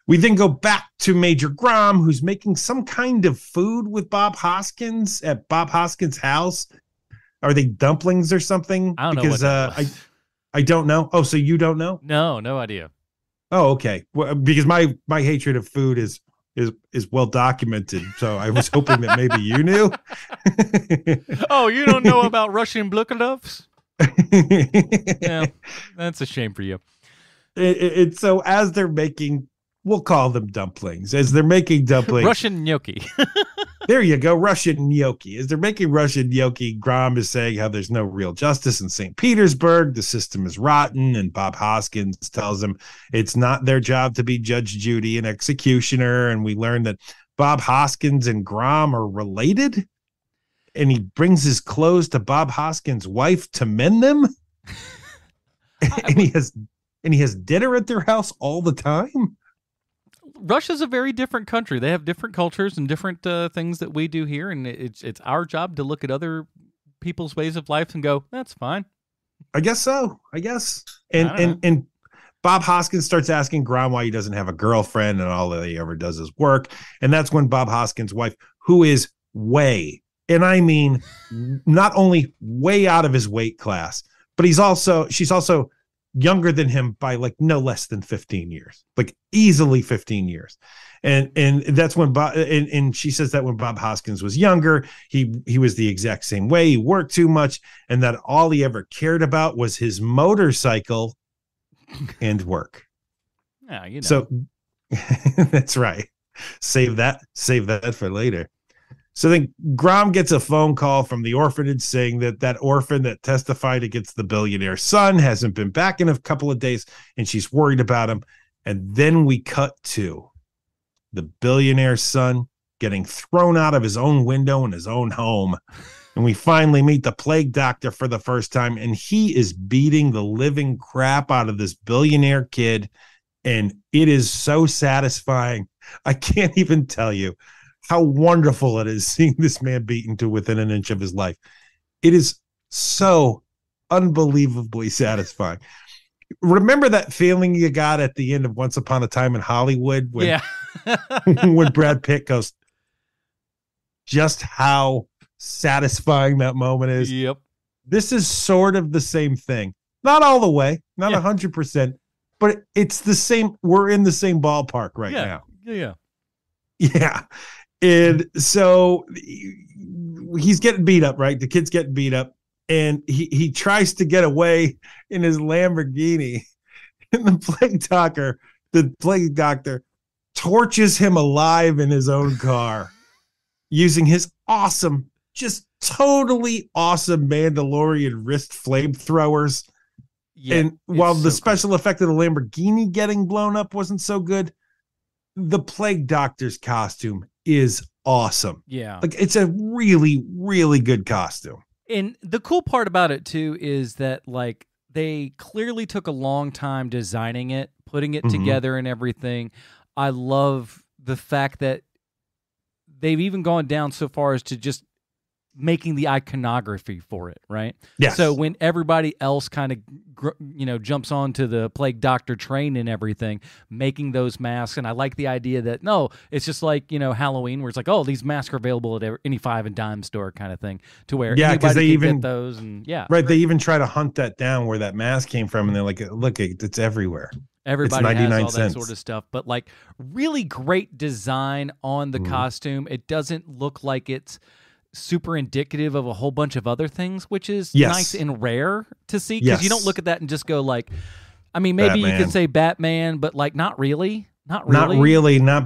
We then go back to Major Grom, who's making some kind of food with Bob Hoskins at Bob Hoskins' house. Are they dumplings or something? I don't know. Because I don't know. Oh, so you don't know? No idea. Oh, okay. Well, because my hatred of food is well documented. So I was hoping that maybe you knew. Oh, you don't know about Russian Blukanovs? Yeah, that's a shame for you. So as they're making, we'll call them dumplings. As they're making dumplings. Russian gnocchi. There you go, Russian gnocchi. As they're making Russian gnocchi, Grom is saying how there's no real justice in St. Petersburg. The system is rotten, and Bob Hoskins tells him it's not their job to be Judge Judy and executioner. And we learn that Bob Hoskins and Grom are related, and he brings his clothes to Bob Hoskins' wife to mend them. And he has dinner at their house all the time. Russia's a very different country. They have different cultures and different things that we do here, and it's our job to look at other people's ways of life and go, that's fine. I guess so. I guess. And Bob Hoskins starts asking Grom why he doesn't have a girlfriend, and all that he ever does is work. And that's when Bob Hoskins' wife, who is way, and I mean not only way out of his weight class, but she's also younger than him by like no less than 15 years, like easily 15 years. And that's when Bob, and she says that when Bob Hoskins was younger, he was the exact same way. He worked too much, and that all he ever cared about was his motorcycle and work. Yeah, you know. So that's right. Save that for later. So then Grom gets a phone call from the orphanage saying that orphan that testified against the billionaire's son hasn't been back in a couple of days, and she's worried about him. And then we cut to the billionaire's son getting thrown out of his own window in his own home. And we finally meet the plague doctor for the first time, and he is beating the living crap out of this billionaire kid. And it is so satisfying. I can't even tell you how wonderful it is seeing this man beaten to within an inch of his life. It is so unbelievably satisfying. Remember that feeling you got at the end of Once Upon a Time in Hollywood when, when Brad Pitt goes, just how satisfying that moment is. Yep. This is sort of the same thing. Not all the way, not 100%, but it's the same. We're in the same ballpark right now. Yeah. Yeah. And so he's getting beat up, right? The kid's getting beat up, and he tries to get away in his Lamborghini. And the plague doctor torches him alive in his own car using his awesome, just totally awesome Mandalorian wrist flamethrowers. Yeah, and while the special effect of the Lamborghini getting blown up wasn't so good, the plague doctor's costume is awesome. Yeah. Like, it's a really, really good costume. And the cool part about it too is that like they clearly took a long time designing it, putting it together and everything. I love the fact that they've even gone down so far as to just making the iconography for it, right? Yes. So when everybody else kind of, jumps onto the plague doctor train and everything, making those masks. And I like the idea that, no, it's just like, Halloween where it's like, oh, these masks are available at any 5 and dime store kind of thing, to where because they even get those. And right. They even try to hunt that down where that mask came from. And they're like, look, it's everywhere. Everybody it's 99 has all cents. that sort of stuff, but like really great design on the costume. It doesn't look like it's super indicative of a whole bunch of other things, which is nice and rare to see, because you don't look at that and just go like, I mean, maybe Batman. You could say Batman, but like not really. Not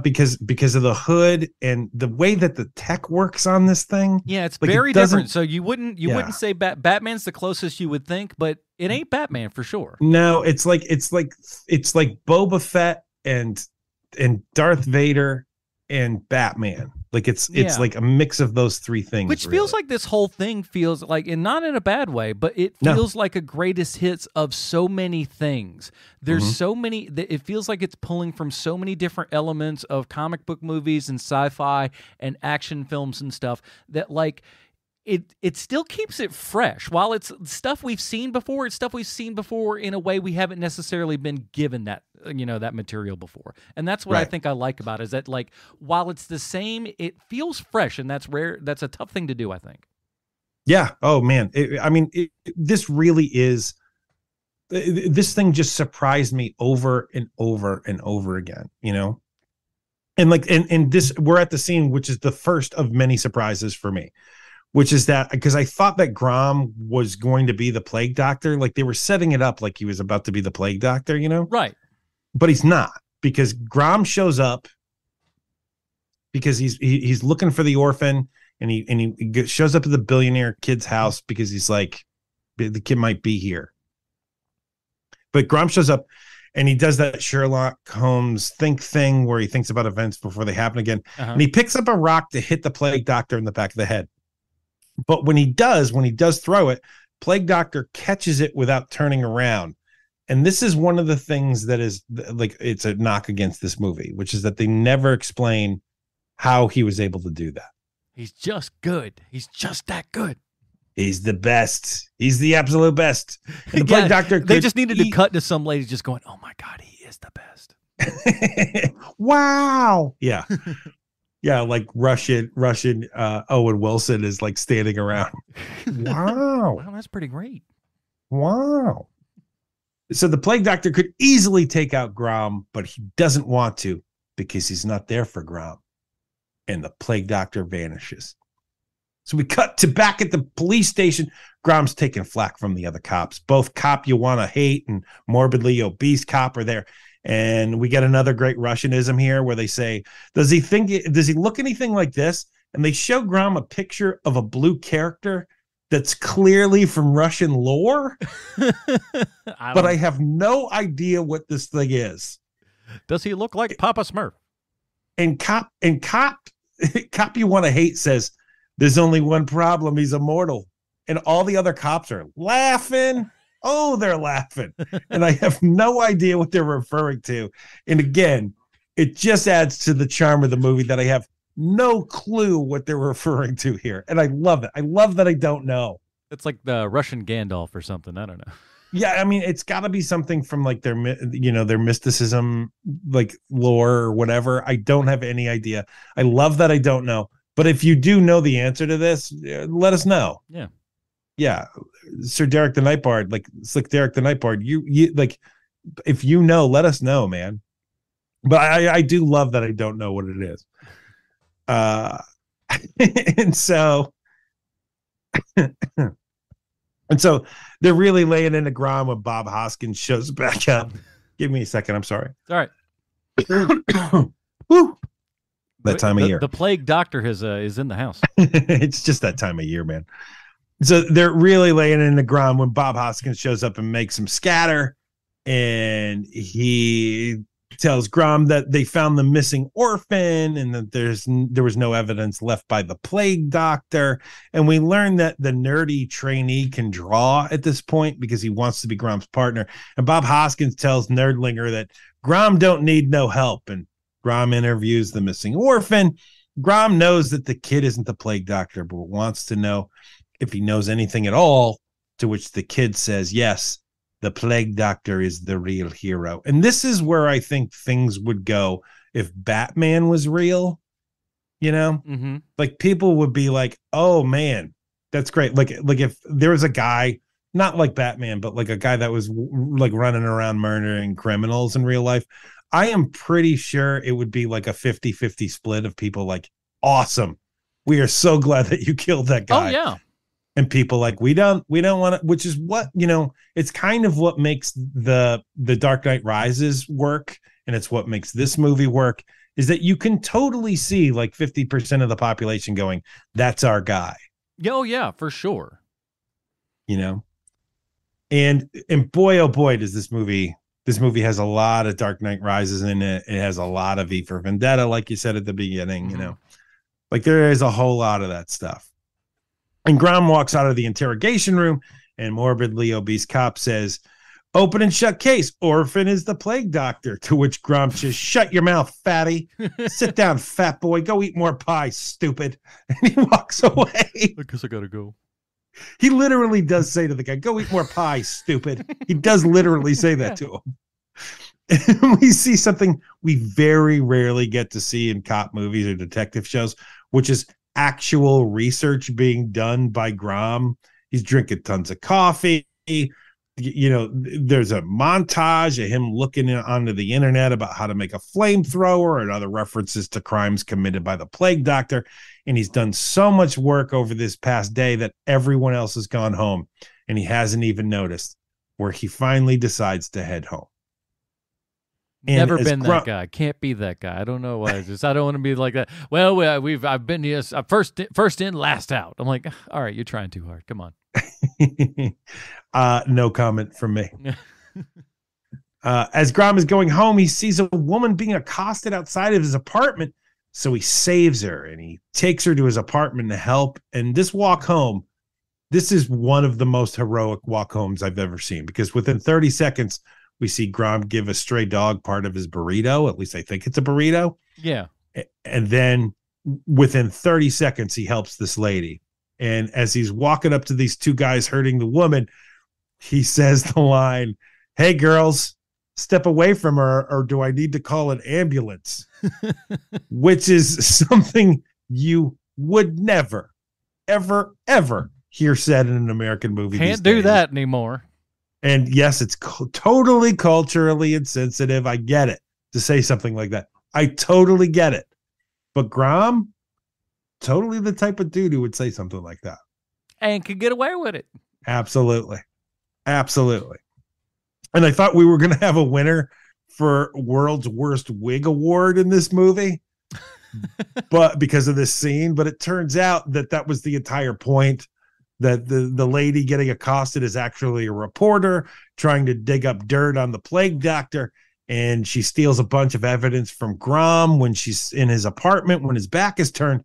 because of the hood and the way that the tech works on this thing. Yeah, it's like very different. So you wouldn't say Batman's the closest you would think, but it ain't Batman for sure. No, it's like Boba Fett and Darth Vader and Batman. Like it's like a mix of those three things. Which feels like this whole thing feels like, and not in a bad way, but it feels like a greatest hits of so many things. There's so many, it feels like it's pulling from so many different elements of comic book movies and sci-fi and action films and stuff that like, it still keeps it fresh. While it's stuff we've seen before, it's stuff we've seen before in a way we haven't necessarily been given that, that material before. And that's what I think I like about it, is that like, while it's the same, it feels fresh, and that's rare. That's a tough thing to do, I think. Yeah. Oh man. This really is, this thing just surprised me over and over and over again, and like, and this, we're at the scene, which is the first of many surprises for me. Which is that, because I thought that Grom was going to be the plague doctor. Like they were setting it up like he was about to be the plague doctor, Right. But he's not, because Grom shows up because he's looking for the orphan, and he shows up at the billionaire kid's house because he's like, the kid might be here. But Grom shows up and he does that Sherlock Holmes think thing where he thinks about events before they happen again. And he picks up a rock to hit the plague doctor in the back of the head. But when he does throw it, Plague Doctor catches it without turning around. And this is one of the things that is like, it's a knock against this movie, which is that they never explain how he was able to do that. He's just good. He's just that good. He's the best. He's the absolute best. And the Plague Doctor. They just needed to cut to some lady just going, "Oh my God, he is the best." Wow. Yeah. Yeah, like Russian Owen Wilson is like standing around. Wow. Wow, that's pretty great. Wow. So the plague doctor could easily take out Grom, but he doesn't want to because he's not there for Grom. And the plague doctor vanishes. So we cut to back at the police station. Grom's taking flack from the other cops. Both cop you want to hate and morbidly obese cop are there. And we get another great Russianism here where they say, does he look anything like this? And they show Grom a picture of a blue character that's clearly from Russian lore. I have no idea what this thing is. Does he look like Papa Smurf? And cop you want to hate says, there's only one problem. He's immortal. And all the other cops are laughing. Oh, they're laughing. And I have no idea what they're referring to. And again, it just adds to the charm of the movie that I have no clue what they're referring to here. And I love it. I love that I don't know. It's like the Russian Gandalf or something. I don't know. Yeah, I mean, it's got to be something from like their mysticism, like lore or whatever. I don't have any idea. I love that I don't know. But if you do know the answer to this, let us know. Yeah. Yeah. Sir Derek the Nightbard, like Slick Derek the Nightbard, you like, if you know, let us know, man. But I do love that I don't know what it is. And so they're really laying into Grom when Bob Hoskins shows back up. Give me a second. I'm sorry. All right. Woo. That time of year. The plague doctor is in the house. It's just that time of year, man. So they're really laying into Grom when Bob Hoskins shows up and makes him scatter. And he tells Grom that they found the missing orphan and that there was no evidence left by the plague doctor. And we learn that the nerdy trainee can draw at this point because he wants to be Grom's partner. And Bob Hoskins tells Nerdlinger that Grom don't need no help. And Grom interviews the missing orphan. Grom knows that the kid isn't the plague doctor, but wants to know if he knows anything at all, to which the kid says, yes, the plague doctor is the real hero. And this is where I think things would go if Batman was real, Mm-hmm. Like people would be like, oh man, that's great. Like if there was a guy, not like Batman, but like a guy that was like running around murdering criminals in real life, I am pretty sure it would be like a 50-50 split of people like, awesome. We are so glad that you killed that guy. Oh, yeah. And people like, we don't want to, which is what, it's kind of what makes the Dark Knight Rises work. And it's what makes this movie work, is that you can totally see like 50% of the population going, that's our guy. Oh, yeah, for sure. And boy, oh boy, does this movie has a lot of Dark Knight Rises in it. It has a lot of V for Vendetta, like you said at the beginning, like there is a whole lot of that stuff. And Grom walks out of the interrogation room and morbidly obese cop says, open and shut case. Orphan is the plague doctor. To which Grom says, shut your mouth, fatty. Sit down, fat boy. Go eat more pie, stupid. And he walks away. I guess I gotta go. He literally does say to the guy, go eat more pie, stupid. He does literally say that to him. And we see something we very rarely get to see in cop movies or detective shows, which is actual research being done by Grom. He's drinking tons of coffee. There's a montage of him looking onto the internet about how to make a flamethrower and other references to crimes committed by the plague doctor. And he's done so much work over this past day that everyone else has gone home and he hasn't even noticed, where he finally decides to head home. And never been that guy. Can't be that guy. I don't know why. I don't want to be like that. Well, I've been here first in, last out. I'm like, all right, you're trying too hard. Come on. No comment from me. As Grom is going home, he sees a woman being accosted outside of his apartment. So he saves her and he takes her to his apartment to help. And this walk home, this is one of the most heroic walk homes I've ever seen, because within 30 seconds, we see Grom give a stray dog part of his burrito. At least I think it's a burrito. Yeah. And then within 30 seconds, he helps this lady. And as he's walking up to these two guys hurting the woman, he says the line, hey, girls, step away from her, or do I need to call an ambulance? Which is something you would never, ever, ever hear said in an American movie. Can't do that anymore. And yes, it's totally culturally insensitive. I get it to say something like that. I totally get it. But Grom, totally the type of dude who would say something like that. And could get away with it. Absolutely. Absolutely. And I thought we were going to have a winner for World's Worst Wig Award in this movie, but because of this scene, but it turns out that was the entire point, that the lady getting accosted is actually a reporter trying to dig up dirt on the plague doctor. And she steals a bunch of evidence from Grom when she's in his apartment, when his back is turned.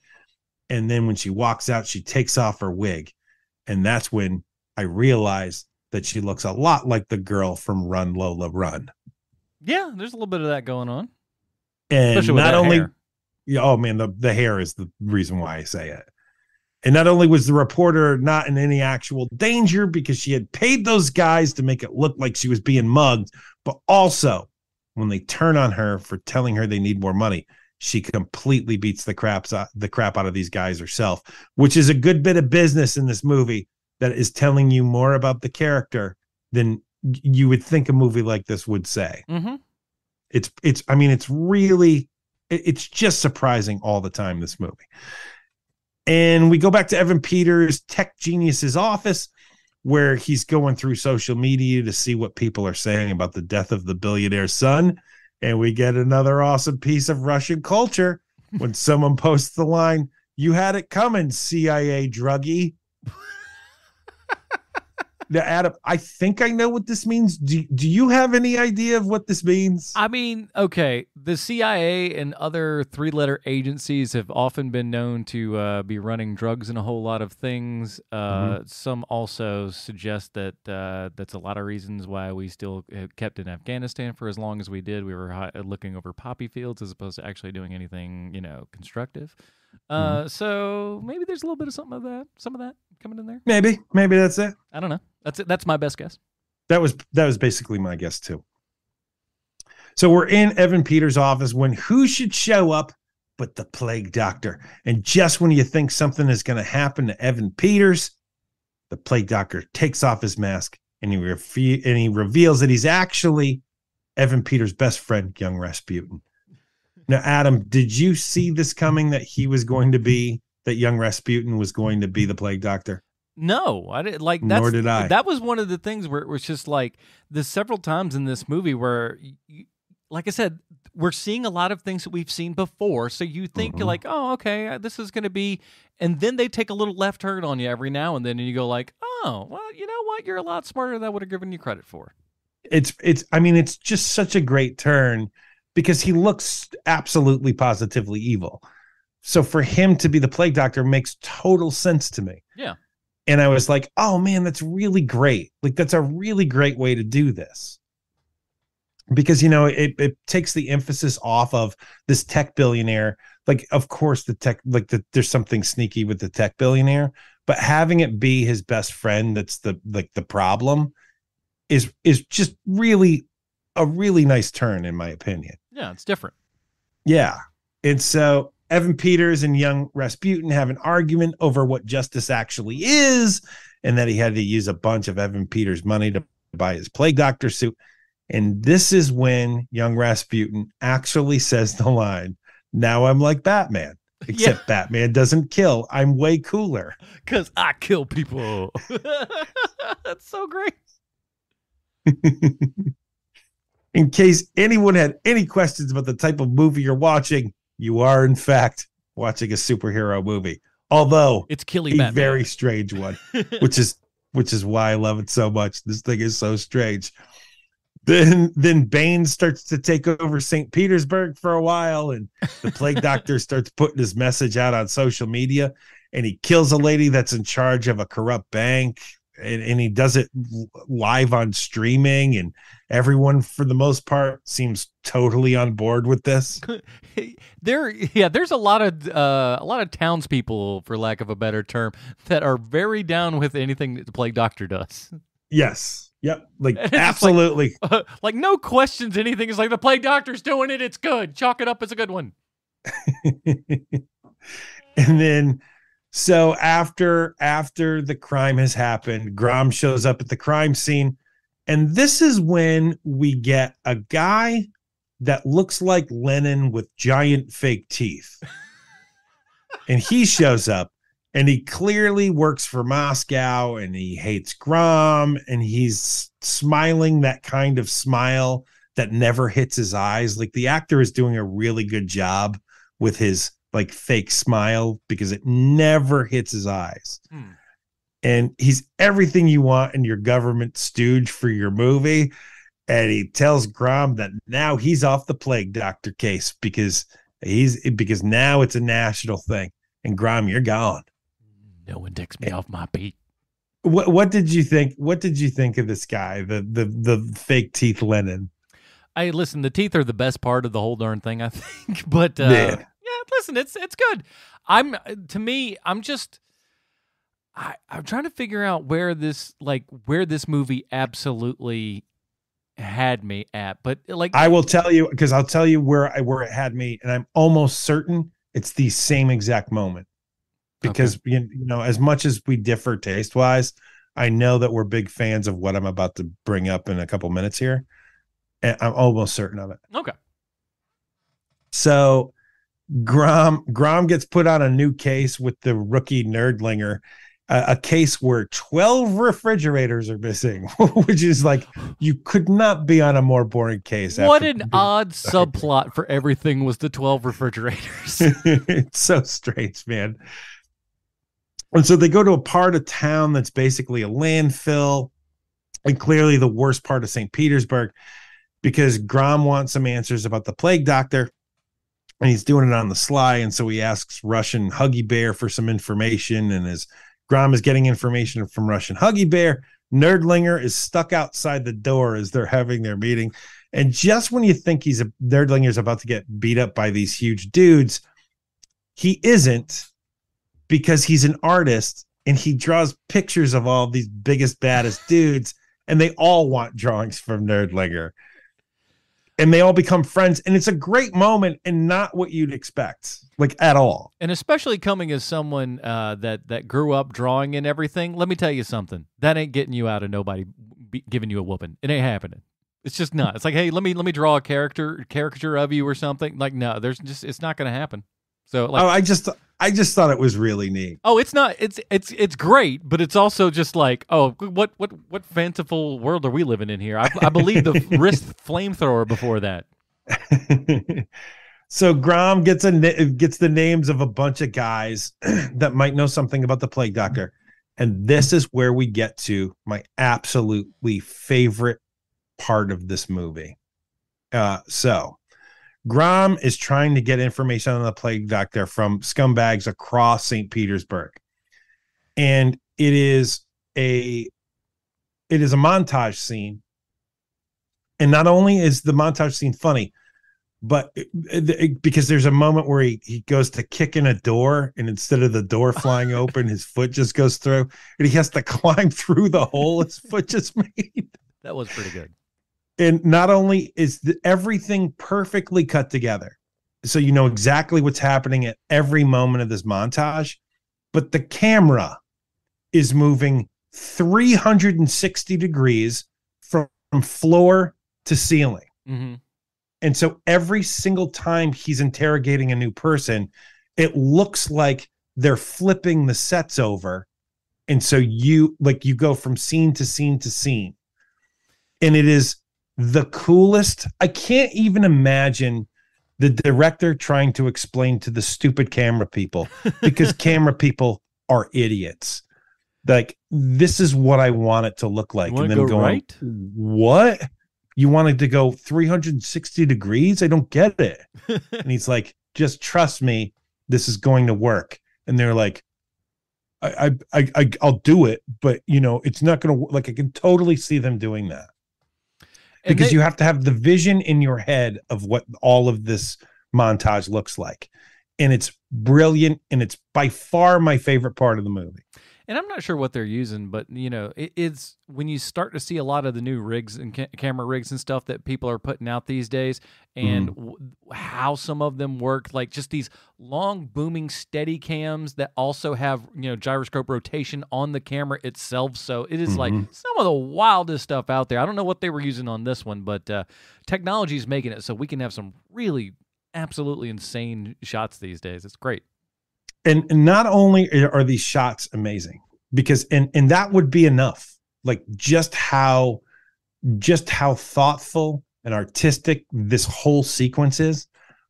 And then when she walks out, she takes off her wig. And that's when I realized that she looks a lot like the girl from Run, Lola, Run. Yeah, there's a little bit of that going on. And especially with not that only, hair. oh man, the hair is the reason why I say it. And not only was the reporter not in any actual danger because she had paid those guys to make it look like she was being mugged, but also when they turn on her for telling her they need more money, she completely beats the crap out of these guys herself, which is a good bit of business in this movie that is telling you more about the character than you would think a movie like this would say. Mm-hmm. It's just surprising all the time, this movie. And we go back to Evan Peters' tech genius's office, where he's going through social media to see what people are saying about the death of the billionaire's son. And we get another awesome piece of Russian culture when someone posts the line, "You had it coming, CIA druggie." Now, Adam, I think I know what this means. Do you have any idea of what this means? I mean, okay, the CIA and other three-letter agencies have often been known to be running drugs in a whole lot of things. Some also suggest that that's a lot of reasons why we still kept in Afghanistan for as long as we did. We were looking over poppy fields as opposed to actually doing anything, constructive. So maybe there's a little bit of some of that coming in there. Maybe that's it. I don't know. That's it. That's my best guess. That was basically my guess too. So we're in Evan Peters' office when who should show up but the plague doctor. And just when you think something is going to happen to Evan Peters, the plague doctor takes off his mask and he reveals that he's actually Evan Peters' best friend, young Rasputin. Now, Adam, did you see this coming, that young Rasputin was going to be the plague doctor? No, I didn't. Nor did I. That was one of the things where it was just like there's several times in this movie where, like I said, we're seeing a lot of things that we've seen before. So you think you're like, oh, okay, this is going to be, and then they take a little left turn on you every now and then, and you go like, oh, well, you know what? You're a lot smarter than I would have given you credit for. It's just such a great turn because he looks absolutely positively evil. So for him to be the plague doctor makes total sense to me. Yeah. And I was like, oh man, that's really great. Like, that's a really great way to do this. Because, it takes the emphasis off of this tech billionaire. Like, of course, there's something sneaky with the tech billionaire, but having it be his best friend that's the problem is just really a really nice turn, in my opinion. Yeah, it's different. Yeah. And so Evan Peters and young Rasputin have an argument over what justice actually is, and that he had to use a bunch of Evan Peters' money to buy his plague doctor suit. And this is when young Rasputin actually says the line, "Now I'm like Batman, except Batman doesn't kill. I'm way cooler. Because I kill people." That's so great. In case anyone had any questions about the type of movie you're watching, you are, in fact, watching a superhero movie. Although it's killing a Batman. Very strange one, which is why I love it so much. This thing is so strange. Then Bane starts to take over St. Petersburg for a while, and the plague doctor starts putting his message out on social media, and he kills a lady that's in charge of a corrupt bank, and he does it live on streaming, and everyone, for the most part, seems totally on board with this. There's a lot of townspeople, for lack of a better term, that are very down with anything that the plague doctor does. Yes. Yep. Like, absolutely. Like no questions, anything. It's like the plague doctor's doing it. It's good. Chalk it up as a good one. And then, so after the crime has happened, Grom shows up at the crime scene, And this is when we get a guy that looks like Lenin with giant fake teeth. And he shows up, and he clearly works for Moscow, and he hates Grom, and he's smiling that kind of smile that never hits his eyes. Like, the actor is doing a really good job with his like fake smile because it never hits his eyes. And he's everything you want in your government stooge for your movie. And he tells Grom that now he's off the plague doctor case because now it's a national thing. And Grom, you're gone. No one takes me off my beat. What did you think? What did you think of this guy, the fake teeth Lenin? Hey, listen, the teeth are the best part of the whole darn thing, I think. But Yeah. Listen, it's good. I'm trying to figure out where this movie absolutely had me at. But like, I will tell you, because I'll tell you where it had me, and I'm almost certain it's the same exact moment. Because you know, as much as we differ taste wise, I know that we're big fans of what I'm about to bring up in a couple minutes here, and I'm almost certain of it. Okay. So Grom gets put on a new case with the rookie nerdlinger, a case where 12 refrigerators are missing, which is like, you could not be on a more boring case. What an odd subplot for everything was the 12 refrigerators. It's so strange, man. And so they go to a part of town that's basically a landfill, and clearly the worst part of St. Petersburg, because Grom wants some answers about the plague doctor, and he's doing it on the sly. And so he asks Russian Huggy Bear for some information. And as Grom is getting information from Russian Huggy Bear, Nerdlinger is stuck outside the door as they're having their meeting. And just when you think Nerdlinger's about to get beat up by these huge dudes, he isn't, because he's an artist and he draws pictures of all these biggest, baddest dudes, and they all want drawings from Nerdlinger. And they all become friends, and it's a great moment and not what you'd expect, like, at all. And especially coming as someone that grew up drawing and everything, let me tell you something. That ain't getting you out of nobody giving you a whooping. It ain't happening. It's just not. It's like, hey, let me draw a caricature of you or something. Like, no, it's not going to happen. So, like, I just thought it was really neat. Oh, it's not. It's great, but it's also just like, oh, what fanciful world are we living in here? I believe the wrist flamethrower before that. So Grom gets the names of a bunch of guys that might know something about the plague doctor, and this is where we get to my absolutely favorite part of this movie. So Grom is trying to get information on the plague doctor from scumbags across St. Petersburg. And it is a montage scene. And not only is the montage scene funny, but because there's a moment where he goes to kick in a door, and instead of the door flying open, his foot just goes through, and he has to climb through the hole his foot just made. That was pretty good. And not only is everything perfectly cut together, so you know exactly what's happening at every moment of this montage, but the camera is moving 360 degrees from floor to ceiling. Mm-hmm. And so every single time he's interrogating a new person, it looks like they're flipping the sets over. And so you go from scene to scene to scene. And it is the coolest. I can't even imagine the director trying to explain to the stupid camera people, because camera people are idiots. Like, this is what I want it to look like. And then going, right? What? You wanted to go 360 degrees? I don't get it. And he's like, just trust me, this is going to work. And they're like, I'll do it, but you know, it's not going to, like, I can totally see them doing that. Because you have to have the vision in your head of what all of this montage looks like. And it's brilliant, and it's by far my favorite part of the movie. And I'm not sure what they're using, but it's when you start to see a lot of the new rigs and camera rigs and stuff that people are putting out these days, and how some of them work, like just these long booming steady cams that also have gyroscope rotation on the camera itself. So it is like some of the wildest stuff out there. I don't know what they were using on this one, but technology is making it so we can have some really absolutely insane shots these days. It's great. And not only are these shots amazing, because and that would be enough, like just how thoughtful and artistic this whole sequence is,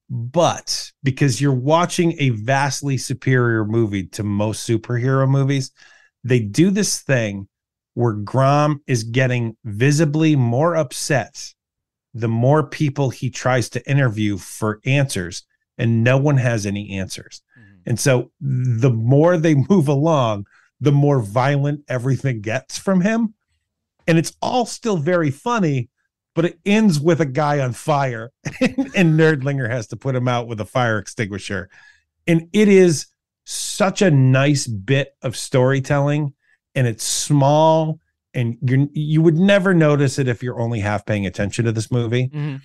but because you're watching a vastly superior movie to most superhero movies, they do this thing where Grom is getting visibly more upset the more people he tries to interview for answers, and no one has any answers. And so the more they move along, the more violent everything gets from him. And it's all still very funny, but it ends with a guy on fire and Nerdlinger has to put him out with a fire extinguisher. And it is such a nice bit of storytelling, and it's small, and you would never notice it if you're only half paying attention to this movie.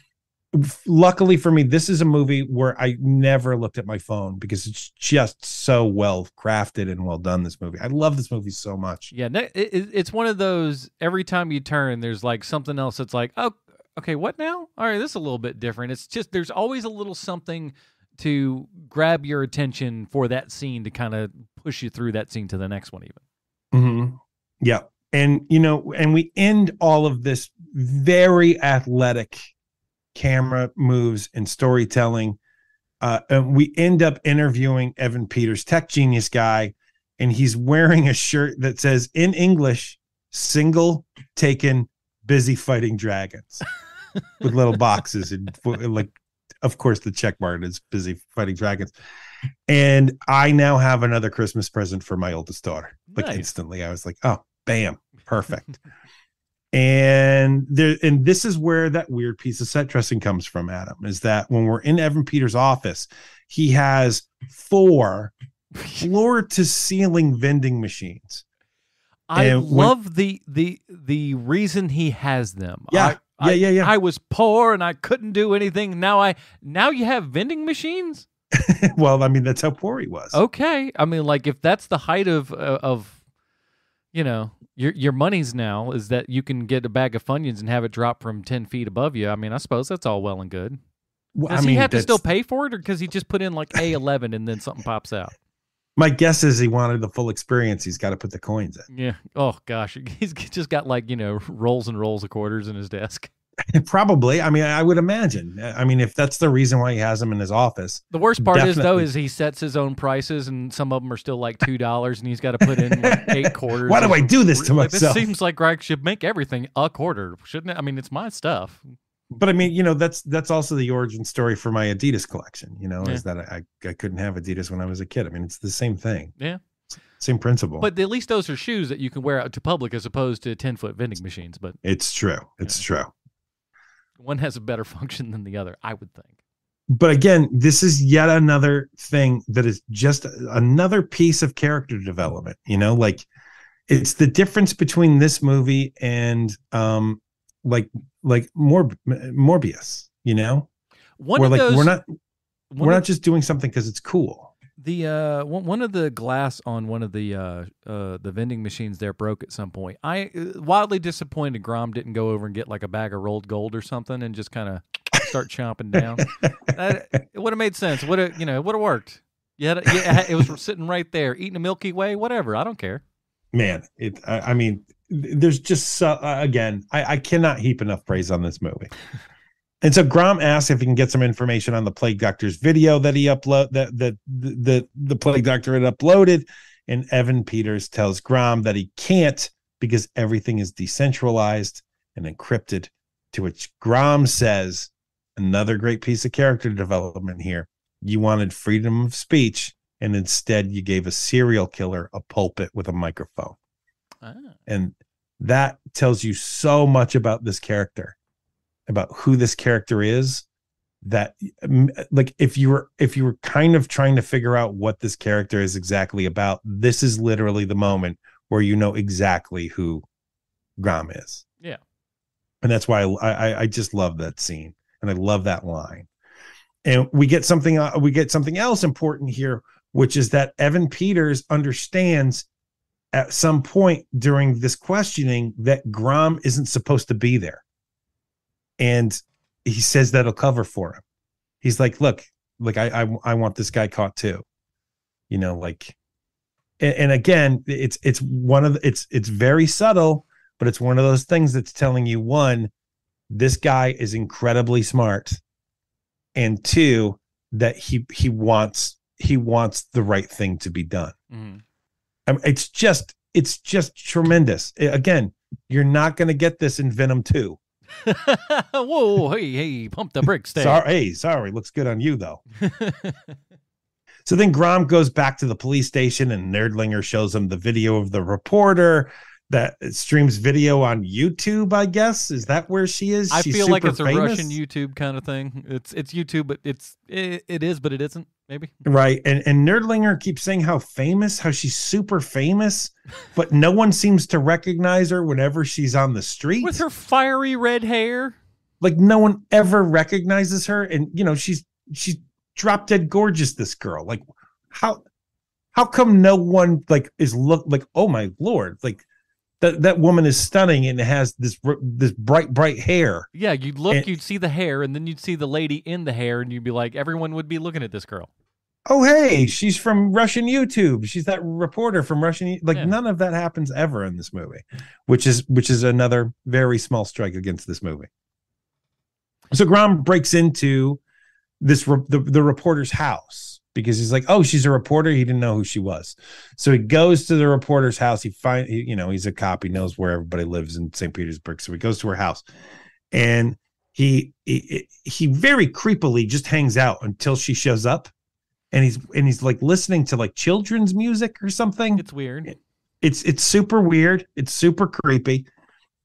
Luckily for me, this is a movie where I never looked at my phone because it's just so well crafted and well done. This movie, I love this movie so much. Yeah, it's one of those, every time you turn, there's like something else that's like, oh, okay, what now? All right, this is a little bit different. It's just, there's always a little something to grab your attention for that scene to kind of push you through that scene to the next one even. Yeah. And, and we end all of this very athletic camera moves and storytelling. And we end up interviewing Evan Peters, tech genius guy, and he's wearing a shirt that says in English, single, taken, busy fighting dragons with little boxes. And like, of course, the check mark is busy fighting dragons. And I now have another Christmas present for my oldest daughter. Like instantly, I was like, oh, bam, perfect. And this is where that weird piece of set dressing comes from, Adam, is that when we're in Evan Peters' office, he has 4 floor to ceiling vending machines. I love the reason he has them. Yeah. I was poor and I couldn't do anything. Now you have vending machines? Well, I mean, that's how poor he was. Okay. I mean, like, if that's the height of your money's now, is that you can get a bag of Funyuns and have it drop from 10 feet above you. I mean, I suppose that's all well and good. Well, Does he have to still pay for it, or because he just put in like A11 and then something pops out? My guess is he wanted the full experience. He's got to put the coins in. Yeah. Oh, gosh. He's just got like, rolls and rolls of quarters in his desk. Probably. I mean, I would imagine. I mean, if that's the reason why he has them in his office. The worst part is he sets his own prices, and some of them are still like $2, and he's got to put in like 8 quarters. Why do I do this to myself? This seems like Greg should make everything a quarter, shouldn't it? I mean, it's my stuff. But I mean, that's also the origin story for my Adidas collection, is that I couldn't have Adidas when I was a kid. I mean, it's the same thing. Yeah. Same principle. But at least those are shoes that you can wear out to public as opposed to 10-foot vending machines. But it's true. It's true. One has a better function than the other, I would think. But again, this is yet another thing that is just another piece of character development. Like it's the difference between this movie and like Morbius. We're not just doing something because it's cool. The one of the glass on one of the vending machines there broke at some point. I wildly disappointed Grom didn't go over and get like a bag of rolled gold or something and just kind of start chomping down. It would have made sense. It would have worked. It was sitting right there, eating a Milky Way, whatever. I don't care. Man, I mean, there's just again, I cannot heap enough praise on this movie. And so Grom asks if he can get some information on the Plague Doctor's video that he the Plague Doctor had uploaded, and Evan Peters tells Grom that he can't because everything is decentralized and encrypted, to which Grom says, another great piece of character development here. You wanted freedom of speech, and instead you gave a serial killer a pulpit with a microphone. And that tells you so much about this character, about who this character is, that like if you were kind of trying to figure out what this character is exactly about, this is literally the moment where you know exactly who Grom is. Yeah. And that's why I just love that scene, and I love that line. And we get something else important here, which is that Evan Peters understands at some point during this questioning that Grom isn't supposed to be there. And he says that'll cover for him. He's like, look, like I want this guy caught too. You know, like, and again, it's very subtle, but it's one of those things that's telling you, one, this guy is incredibly smart, and two, that he wants the right thing to be done. Mm-hmm. I mean, it's just tremendous. Again, you're not going to get this in Venom 2. Whoa, hey, pump the brakes there. Sorry, looks good on you though. So then Grom goes back to the police station, and Nerdlinger shows him the video of the reporter that streams video on YouTube, I guess. Is that where she is? I She's feel like it's famous? a Russian YouTube kind of thing. It's YouTube, but it is, but it isn't, maybe. Right. And Nerdlinger keeps saying how she's super famous, but no one seems to recognize her whenever she's on the street. With her fiery red hair. Like no one ever recognizes her. And you know, she's drop dead gorgeous, this girl. Like how come no one like is like, oh my Lord, like that woman is stunning and has this bright hair. Yeah, you'd see the hair, and then you'd see the lady in the hair, and you'd be like, everyone would be looking at this girl. Oh, hey, she's from Russian YouTube. She's that reporter from Russian. Like Yeah. None of that happens ever in this movie, which is another very small strike against this movie. So Grom breaks into the reporter's house because he's like, oh, she's a reporter. He didn't know who she was. So he goes to the reporter's house. He's a cop. He knows where everybody lives in St. Petersburg. So he goes to her house, and he very creepily just hangs out until she shows up, and he's like listening to like children's music or something. It's weird. It's super weird. It's super creepy.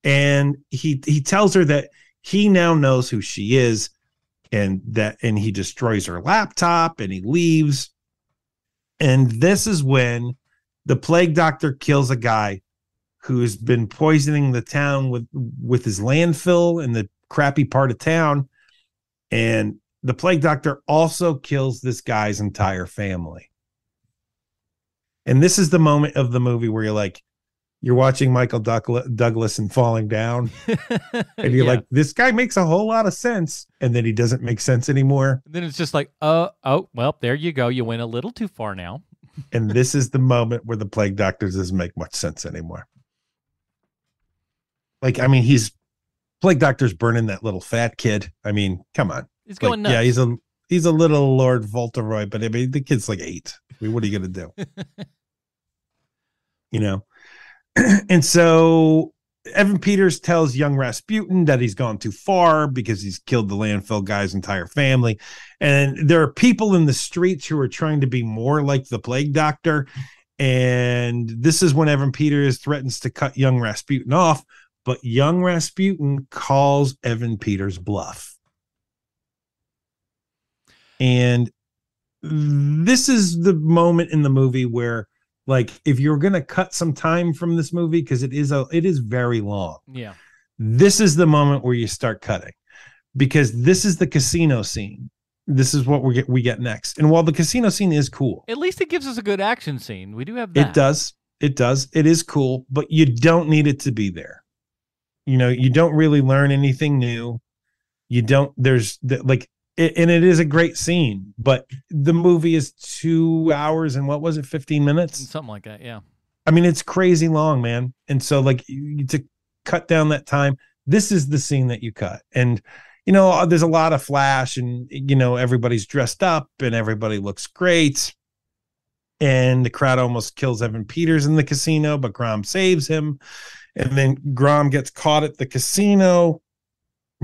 And he tells her that he now knows who she is, and he destroys her laptop, and he leaves. And this is when the plague doctor kills a guy who's been poisoning the town with his landfill in the crappy part of town. And the plague doctor also kills this guy's entire family. And this is the moment of the movie where you're watching Michael Douglas and Falling Down, and you're like, this guy makes a whole lot of sense, and then he doesn't make sense anymore. And then it's just like, oh, well, there you go. You went a little too far now. And this is the moment where the plague doctor doesn't make much sense anymore. Like, I mean, plague doctor's burning that little fat kid. I mean, come on. He's going nuts. Yeah, he's a little Lord Volteroy, but I mean, the kid's like 8. I mean, what are you going to do? You know? And so Evan Peters tells young Rasputin that he's gone too far because he's killed the landfill guy's entire family. And there are people in the streets who are trying to be more like the plague doctor. And this is when Evan Peters threatens to cut young Rasputin off, but young Rasputin calls Evan Peters bluff. And this is the moment in the movie where, like, if you're going to cut some time from this movie, because it is very long. Yeah. This is the moment where you start cutting, because this is the casino scene. This is what we get next. And while the casino scene is cool, At least it gives us a good action scene. We do have that. it does. It is cool, but you don't need it to be there. You know, you don't really learn anything new. You don't, and it is a great scene, but the movie is 2 hours and what was it, 15 minutes? Something like that, yeah. I mean, it's crazy long, man. And so, like, to cut down that time, this is the scene that you cut. And, you know, there's a lot of flash, and, you know, everybody's dressed up and everybody looks great. And the crowd almost kills Evan Peters in the casino, but Grom saves him. And then Grom gets caught at the casino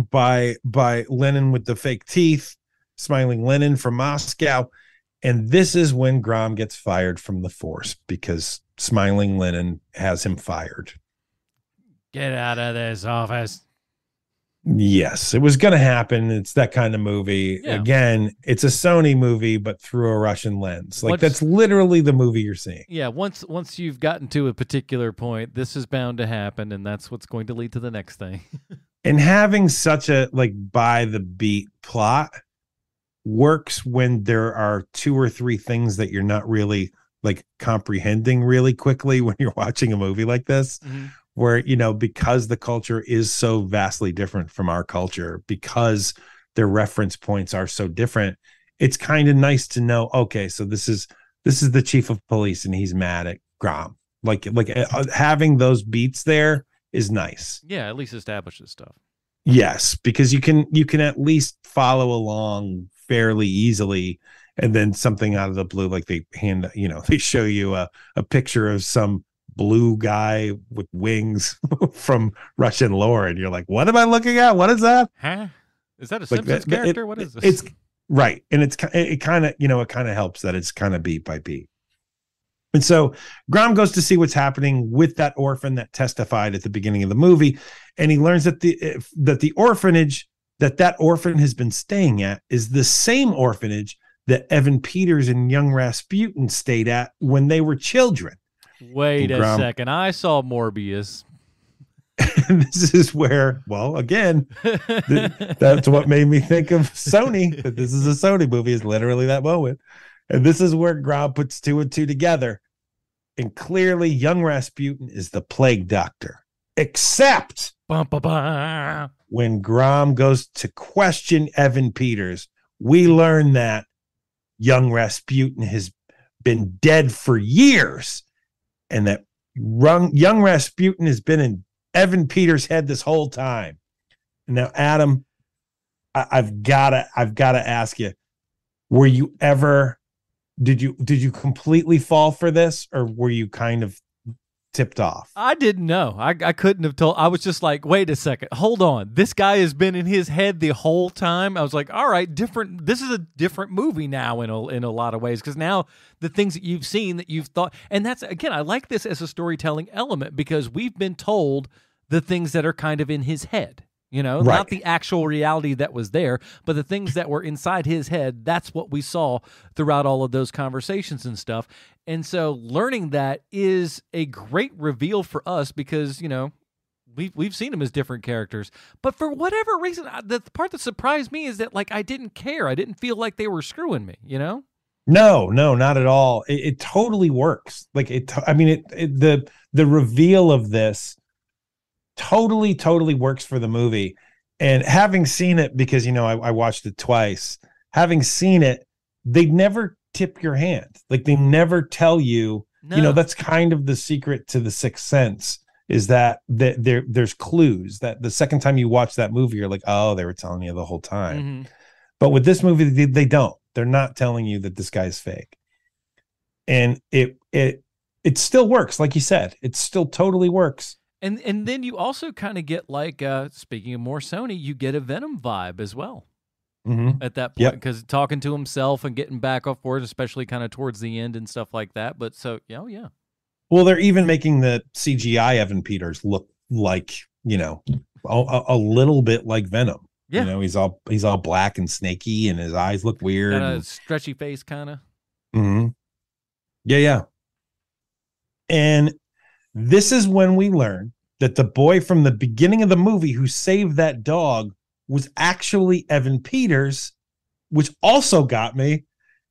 by Lenin with the fake teeth, smiling Lenin from Moscow. And this is when Grom gets fired from the force, because smiling Lenin has him fired. Get out of this office. Yes, it was going to happen. It's that kind of movie. Yeah. Again, it's a Sony movie, but through a Russian lens. Like, that's literally the movie you're seeing. Yeah, once you've gotten to a particular point, this is bound to happen, and that's what's going to lead to the next thing. And having such a like by the beat plot works when there are 2 or 3 things that you're not really like comprehending really quickly when you're watching a movie like this. Mm-hmm. Where, you know, because the culture is so vastly different from our culture, because their reference points are so different, it's kind of nice to know, okay, so this is the chief of police and he's mad at Grom. Like having those beats there is nice. Yeah, at least establishes stuff. Yes, because you can at least follow along fairly easily, and then something out of the blue, like they show you a picture of some blue guy with wings from Russian lore, and you're like, what am I looking at? What is that? Huh? Is that a Simpsons character? What is this? It's right, and it kind of helps that it's kind of beat by beat. And so Grom goes to see what's happening with that orphan that testified at the beginning of the movie, and he learns that the orphanage that orphan has been staying at is the same orphanage that Evan Peters and young Rasputin stayed at when they were children. Wait a second. I saw Morbius. This is where, well, again, that's what made me think of Sony, that this is a Sony movie, is literally that moment. And this is where Grom puts 2 and 2 together. And clearly, young Rasputin is the plague doctor. Except when Grom goes to question Evan Peters, we learn that young Rasputin has been dead for years, and that young Rasputin has been in Evan Peters' head this whole time. Now, Adam, I've gotta ask you: were you ever? Did you completely fall for this, or were you kind of tipped off? I didn't know. I couldn't have told. I was just like, wait a second, hold on. This guy has been in his head the whole time. I was like, all right, different. This is a different movie now in a lot of ways, because now the things that you've seen that you've thought, and that's, again, I like this as a storytelling element, because we've been told the things that are kind of in his head. You know, right. Not the actual reality that was there, but the things that were inside his head. That's what we saw throughout all of those conversations and stuff. And so learning that is a great reveal for us, because, you know, we've seen him as different characters. But for whatever reason, the part that surprised me is that, like, I didn't care. I didn't feel like they were screwing me, you know? No, not at all. It totally works. Like, the reveal of this totally works for the movie. And having seen it, because, you know, I watched it twice, having seen it, they never tip your hand. Like, they never tell you, no. You know, that's kind of the secret to The Sixth Sense, is that there's clues that the second time you watch that movie, you're like, oh, they were telling you the whole time. Mm-hmm. But with this movie, they don't. They're not telling you that this guy's fake. And it still works. Like you said, it still totally works. And then you also kind of get, like, speaking of more Sony, you get a Venom vibe as well at that point, because talking to himself and getting back off board, especially kind of towards the end and stuff like that. But so, yeah. Well, they're even making the CGI Evan Peters look like, you know, a little bit like Venom. Yeah. You know, he's all black and snaky, and his eyes look weird. Got a stretchy face, kind of. Mm-hmm. Yeah. And this is when we learn that the boy from the beginning of the movie who saved that dog was actually Evan Peters, which also got me.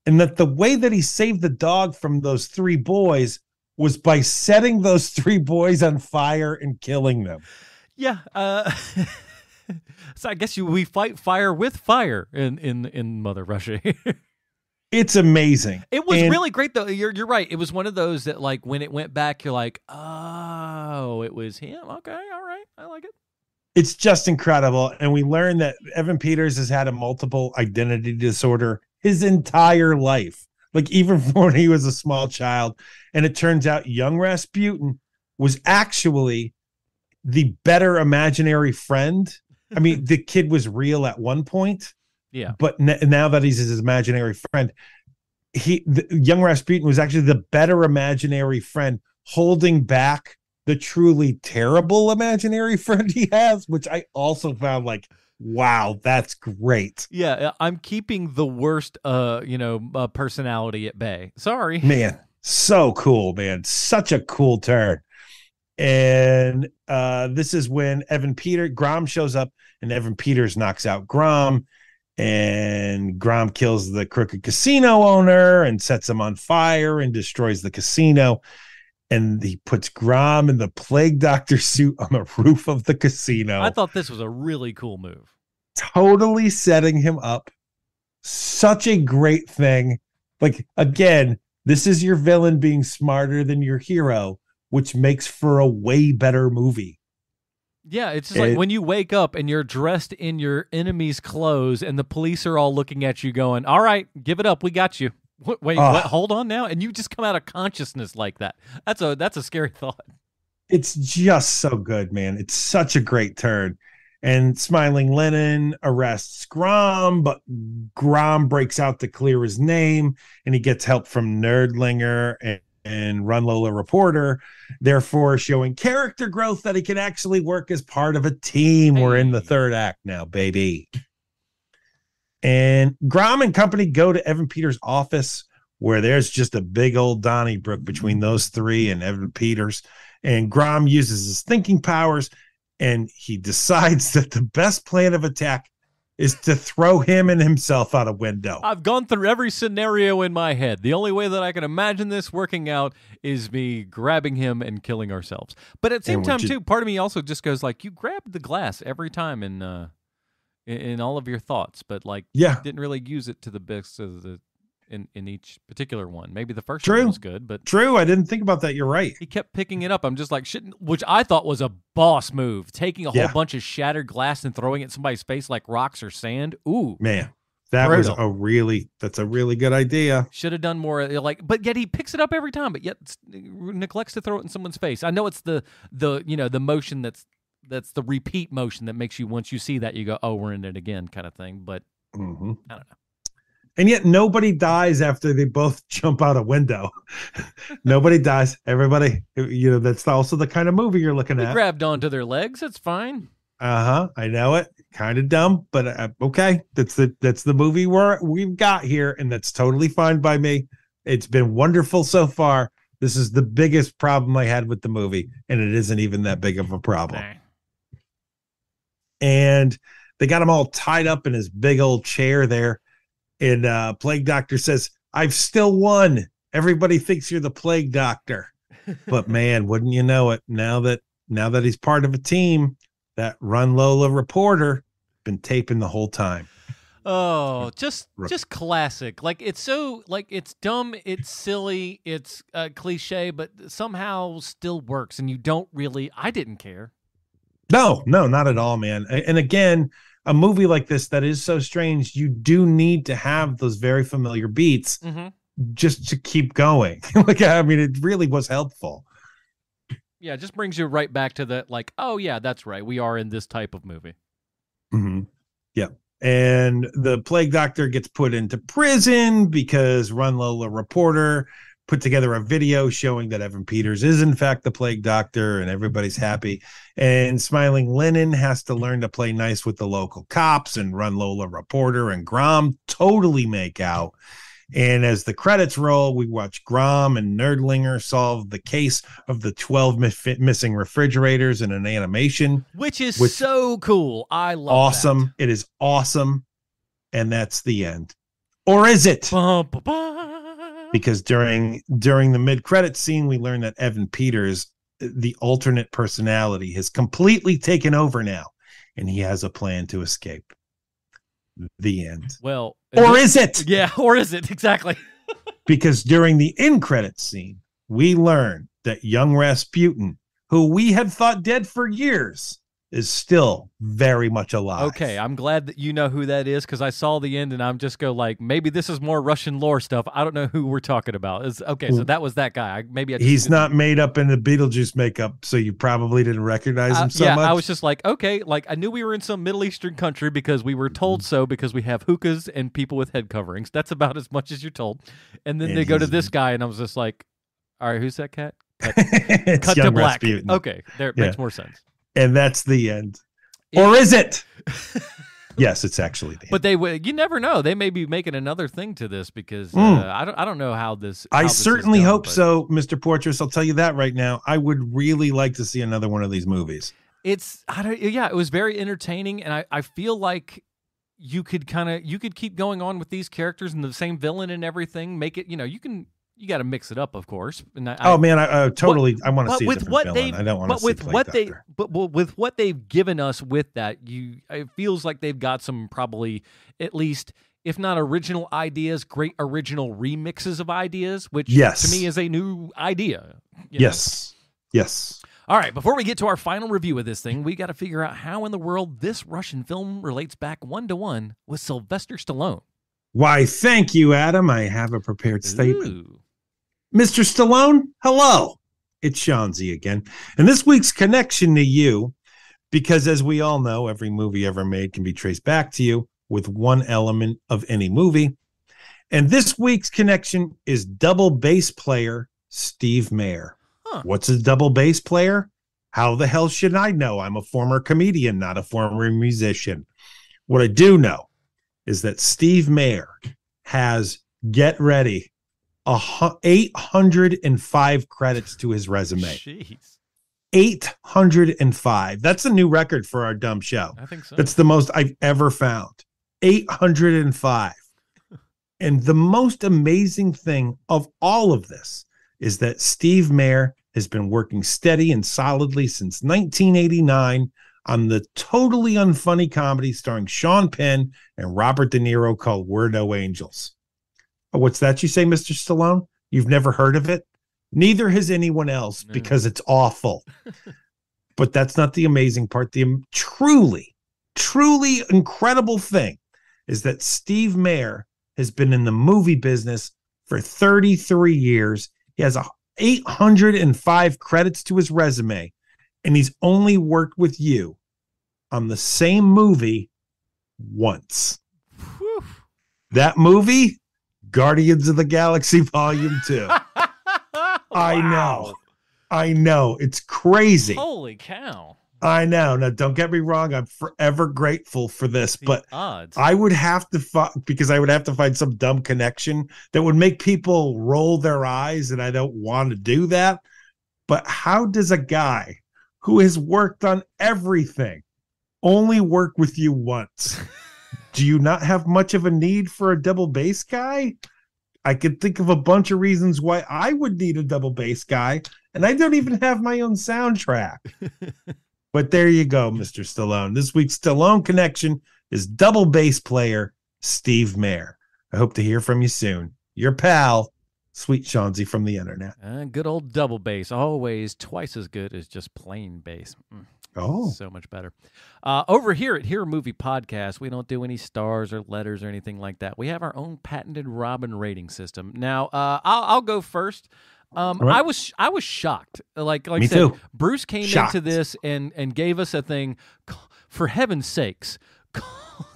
And that the way that he saved the dog from those 3 boys was by setting those 3 boys on fire and killing them. Yeah. So I guess we fight fire with fire in Mother Russia. It's amazing. It was really great, though. You're right. It was one of those that, like, when it went back, you're like, oh, it was him. Okay, all right, I like it. It's just incredible. And we learned that Evan Peters has had a multiple identity disorder his entire life, like even when he was a small child. And it turns out young Rasputin was actually the better imaginary friend. I mean, the kid was real at one point. Yeah, but now that he's his imaginary friend, young Rasputin was actually the better imaginary friend, holding back the truly terrible imaginary friend he has, which I also found like, wow, that's great. Yeah, I'm keeping the worst, personality at bay. Sorry. Man, so cool, man. Such a cool turn. And this is when Grom shows up, and Evan Peters knocks out Grom, and Grom kills the crooked casino owner and sets him on fire and destroys the casino. And he puts Grom in the plague doctor suit on the roof of the casino. I thought this was a really cool move. Totally setting him up. Such a great thing. Like, again, this is your villain being smarter than your hero, which makes for a way better movie. Yeah, it's just like when you wake up and you're dressed in your enemy's clothes and the police are all looking at you going, all right, give it up. We got you. Wait, what? Hold on now. And you just come out of consciousness like that. That's a scary thought. It's just so good, man. It's such a great turn. And Smiling Lennon arrests Grom, but Grom breaks out to clear his name, and he gets help from Nerdlinger and Run Lola Reporter, therefore showing character growth that he can actually work as part of a team. We're in the third act now, baby. And Grom and company go to Evan Peters' office, where there's just a big old Donnybrook between those three and Evan Peters. And Grom uses his thinking powers, and he decides that the best plan of attack is to throw him and himself out a window. I've gone through every scenario in my head. The only way that I can imagine this working out is me grabbing him and killing ourselves. But at the same time, too, part of me also just goes like, you grabbed the glass every time in all of your thoughts, but like, yeah, didn't really use it to the best of the in each particular one. Maybe the first one was good, but true. I didn't think about that. You're right. He kept picking it up. I'm just like, shit, which I thought was a boss move, taking a whole bunch of shattered glass and throwing it in somebody's face like rocks or sand. Ooh, man, that's a really good idea. Should have done more. But yet he picks it up every time, but yet neglects to throw it in someone's face. I know it's the motion that's the repeat motion that makes you, once you see that, you go, oh, we're in it again, kind of thing. But I don't know. And yet nobody dies after they both jump out a window. Nobody dies. Everybody, that's also the kind of movie you're looking at. Grabbed onto their legs. That's fine. I know it. Kind of dumb, but okay. That's the movie we've got here, and that's totally fine by me. It's been wonderful so far. This is the biggest problem I had with the movie, and it isn't even that big of a problem. Nah. And they got him all tied up in his big old chair there. And Plague Doctor says, I've still won. Everybody thinks you're the Plague Doctor. But man, wouldn't you know it, now that he's part of a team, that Run Lola Reporter been taping the whole time. Oh, just classic. Like, it's so, like, it's dumb, it's silly, it's cliche, but somehow still works. And you don't really, I didn't care. No, not at all, man. And again, a movie like this that is so strange, you do need to have those very familiar beats just to keep going. It really was helpful. Yeah, it just brings you right back to that, like, oh, yeah, that's right. We are in this type of movie. Mm-hmm. Yeah. And the Plague Doctor gets put into prison because Run Lola Reporter put together a video showing that Evan Peters is in fact the Plague Doctor, and everybody's happy. And Smiling Lennon has to learn to play nice with the local cops, and Run Lola Reporter and Grom totally make out. And as the credits roll, we watch Grom and Nerdlinger solve the case of the 12 missing refrigerators in an animation. Which is so cool. I love awesome. It is awesome. And that's the end. Or is it? Because during the mid-credit scene, we learn that Evan Peters, the alternate personality, has completely taken over now, and he has a plan to escape. The end. Well, or is it? Yeah, or is it? Exactly. Because during the in-credit scene, we learn that young Rasputin, who we had thought dead for years, is still very much alive. Okay, I'm glad that you know who that is, because I saw the end and I'm just go like, maybe this is more Russian lore stuff. I don't know who we're talking about. So that was that guy. He's not made up in the Beetlejuice makeup, so you probably didn't recognize him so much. I was just like, okay, like I knew we were in some Middle Eastern country because we were told so, because we have hookahs and people with head coverings. That's about as much as you're told. And then they go to this guy and I was just like, all right, who's that cat? It's cut to young black. Rasputin. Okay, there it makes more sense. And that's the end. Or is it? Yes, it's actually the end. But you never know. They may be making another thing to this because I don't know how this. I how this is certainly going, hope but so, Mr. Portress. I'll tell you that right now. I would really like to see another one of these movies. It was very entertaining, and I feel like you could keep going on with these characters and the same villain and everything. Make it, you got to mix it up, of course. And I totally. I want to see a with different what villain. I don't want to see with what they've given us with that, it feels like they've got some probably at least, if not original ideas, great original remixes of ideas, which to me is a new idea. Yes. All right, before we get to our final review of this thing, we got to figure out how in the world this Russian film relates back 1-to-1 with Sylvester Stallone. Why, thank you, Adam. I have a prepared statement. Ooh. Mr. Stallone, hello. It's Sean Z again. And this week's connection to you, because as we all know, every movie ever made can be traced back to you with one element of any movie. And this week's connection is double bass player Steve Mayer. What's a double bass player? How the hell should I know? I'm a former comedian, not a former musician. What I do know is that Steve Mayer has, get ready, 805 credits to his resume. Jeez. 805. That's a new record for our dumb show. I think so. That's the most I've ever found. 805. And the most amazing thing of all of this is that Steve Mayer has been working steady and solidly since 1989 on the totally unfunny comedy starring Sean Penn and Robert De Niro called We're No Angels. Oh, what's that you say, Mr. Stallone? You've never heard of it? Neither has anyone else because it's awful. But that's not the amazing part. The truly incredible thing is that Steve Mayer has been in the movie business for 33 years. He has 805 credits to his resume, and he's only worked with you on the same movie once. Whew. That movie, Guardians of the Galaxy Volume 2. Wow. I know. It's crazy. Holy cow. I know. Now, don't get me wrong. I'm forever grateful for this, but odds. I would have to find some dumb connection that would make people roll their eyes, and I don't want to do that. But how does a guy who has worked on everything only work with you once? Do you not have much of a need for a double bass guy? I could think of a bunch of reasons why I would need a double bass guy, and I don't even have my own soundtrack. But there you go, Mr. Stallone. This week's Stallone connection is double bass player Steve Mayer. I hope to hear from you soon. Your pal, Sweet Shawnzy from the internet. Good old double bass, always twice as good as just plain bass. Oh, so much better. Over here at Hear a Movie Podcast, we don't do any stars or letters or anything like that. We have our own patented Robin rating system. Now, I'll go first. Right. I was shocked. Like Me I said, too. Bruce came Shocked. into this and gave us a thing, for heaven's sakes,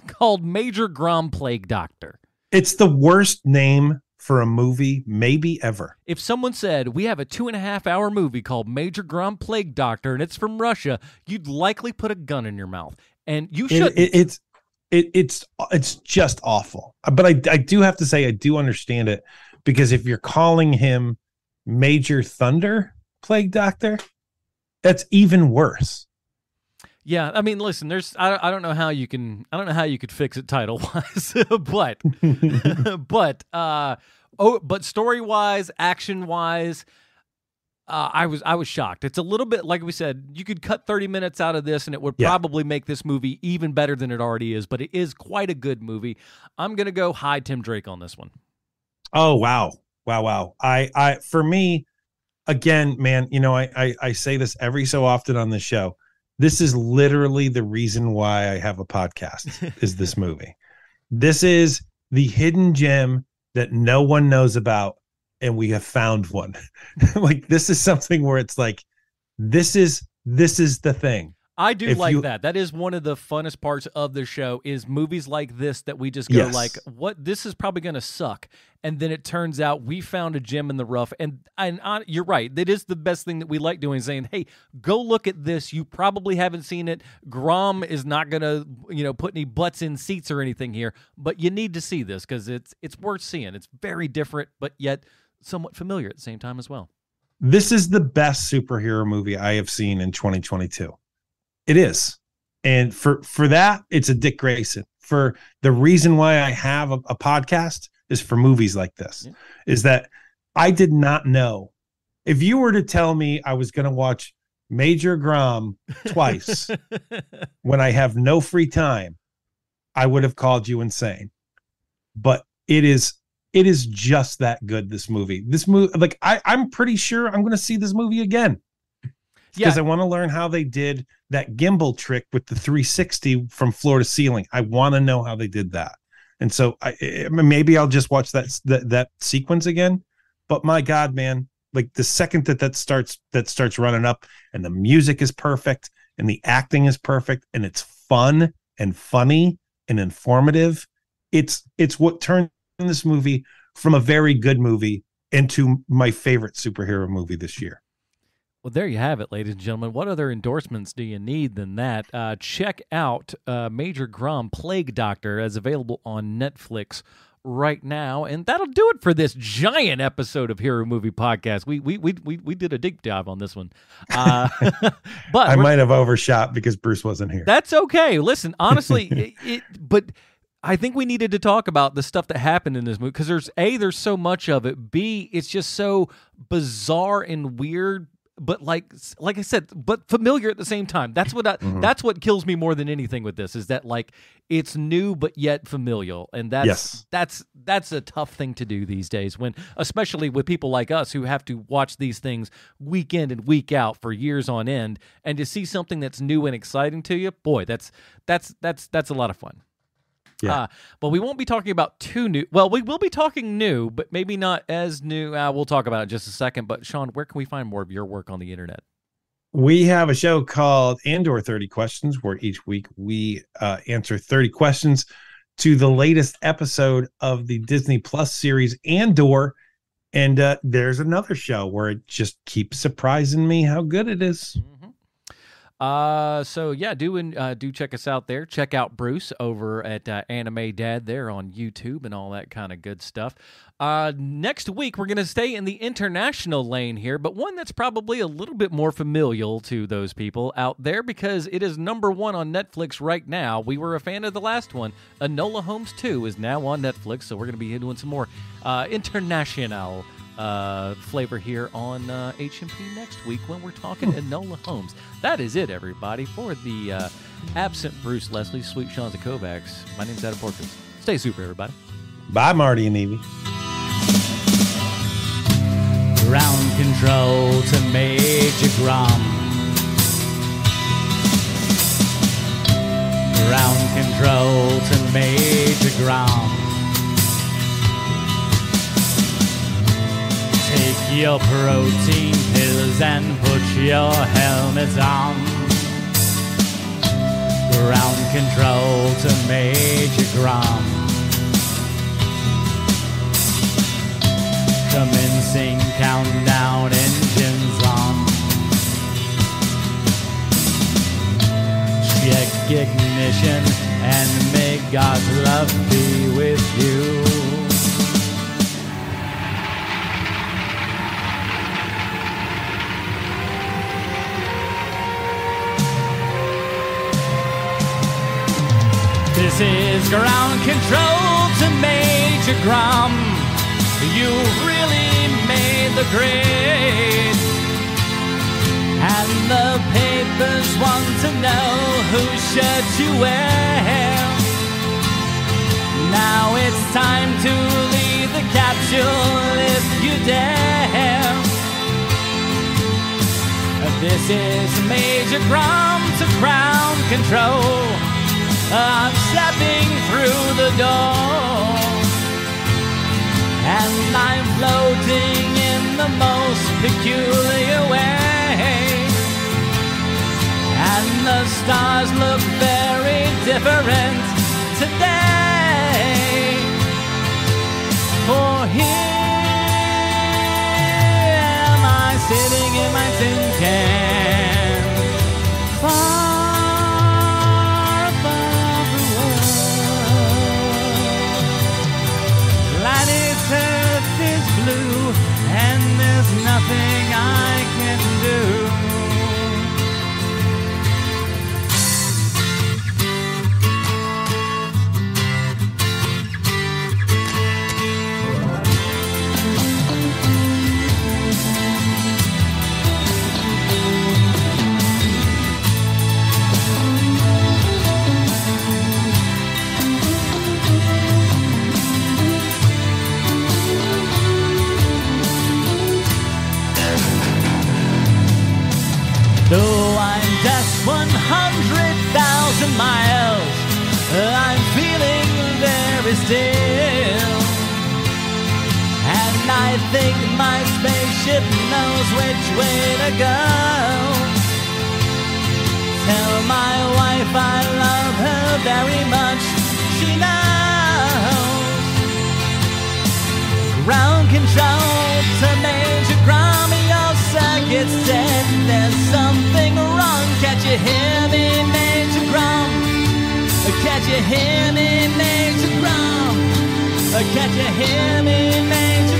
called Major Grom Plague Doctor. It's the worst name for a movie maybe ever. If someone said, we have a 2.5-hour movie called Major Grom Plague Doctor and it's from Russia, you'd likely put a gun in your mouth. And you should. It's just awful. But I do have to say, I do understand it, because if you're calling him Major Thunder Plague Doctor, that's even worse. Yeah, I mean, listen, I don't know how you could fix it title wise, but story wise, action wise, I was shocked. It's a little bit like we said, you could cut 30 minutes out of this and it would probably make this movie even better than it already is, but it is quite a good movie. I'm going to go high Tim Drake on this one. Oh, wow. I for me, again, man, I say this every so often on the show. This is literally the reason why I have a podcast is this movie. This is the hidden gem that no one knows about, and we have found one. Like, this is something where it's like, this is the thing. I do like that. That is one of the funnest parts of the show is movies like this that we just go like, what? This is probably going to suck. And then it turns out we found a gem in the rough. And you're right. That is the best thing that we like doing, saying, hey, go look at this. You probably haven't seen it. Grom is not going to, put any butts in seats or anything here, but you need to see this because it's worth seeing. It's very different, but yet somewhat familiar at the same time as well. This is the best superhero movie I have seen in 2022. It is. And for that, it's a Dick Grayson. For the reason why I have a podcast is for movies like this, is that I did not know. If you were to tell me I was going to watch Major Grom twice when I have no free time, I would have called you insane. But it is just that good, this movie. Like I'm pretty sure I'm going to see this movie again. Because I want to learn how they did that gimbal trick with the 360 from floor to ceiling. I want to know how they did that. And so maybe I'll just watch that sequence again. But my God, man, like the second that starts running up and the music is perfect and the acting is perfect and it's fun and funny and informative. It's what turned this movie from a very good movie into my favorite superhero movie this year. Well, there you have it, ladies and gentlemen. What other endorsements do you need than that? Check out Major Grom Plague Doctor as available on Netflix right now, and that'll do it for this giant episode of Hero Movie Podcast. We did a deep dive on this one, but I might have overshot because Bruce wasn't here. That's okay. Listen, honestly, but I think we needed to talk about the stuff that happened in this movie because there's so much of it. B, it's just so bizarre and weird. But like I said, but familiar at the same time. That's what that's what kills me more than anything with this is that like it's new but yet familial, and that's a tough thing to do these days. When especially with people like us who have to watch these things week in and week out for years on end, and to see something that's new and exciting to you, boy, that's a lot of fun. Yeah. But we won't be talking about too new. Well, we will be talking new, but maybe not as new. We'll talk about it in just a second. But Sean, where can we find more of your work on the internet? We have a show called Andor 30 Questions, where each week we answer 30 questions to the latest episode of the Disney Plus series Andor. And there's another show where it just keeps surprising me how good it is. So yeah, do check us out there. Check out Bruce over at Anime Dad there on YouTube and all that kind of good stuff. Next week, we're going to stay in the international lane here, but one that's probably a little bit more familial to those people out there because it is #1 on Netflix right now. We were a fan of the last one. Enola Holmes 2 is now on Netflix, so we're going to be doing some more international flavor here on HMP next week when we're talking Enola Holmes. That is it, everybody, for the absent Bruce Leslie, Sweet Sean Kovacs. My name's Adam Porters. Stay super, everybody. Bye, Marty and Evie. Ground control to Major Grom. Ground control to Major Grom. Take your protein pills and put your helmets on. Ground control to Major Grom. Commencing countdown, engines on. Check ignition and may God's love be with you. This is ground control to Major Grom. You've really made the grade. And the papers want to know whose shirt you wear. Now it's time to leave the capsule if you dare. This is Major Grom to ground control. I'm stepping through the door, and I'm floating in the most peculiar way. and the stars look very different today. For here am I sitting in my tin can, far above the world. Planet Earth is blue, and there's nothing I can do. Though I'm just 100,000 miles, I'm feeling very still. And I think my spaceship knows which way to go. Tell my wife I love her very much, she knows. Ground control to Major Grom, your circuit's dead. There's something wrong. Can't you hear me, Major Grom? Can't you hear me, Major Grom? Can't you hear me, Major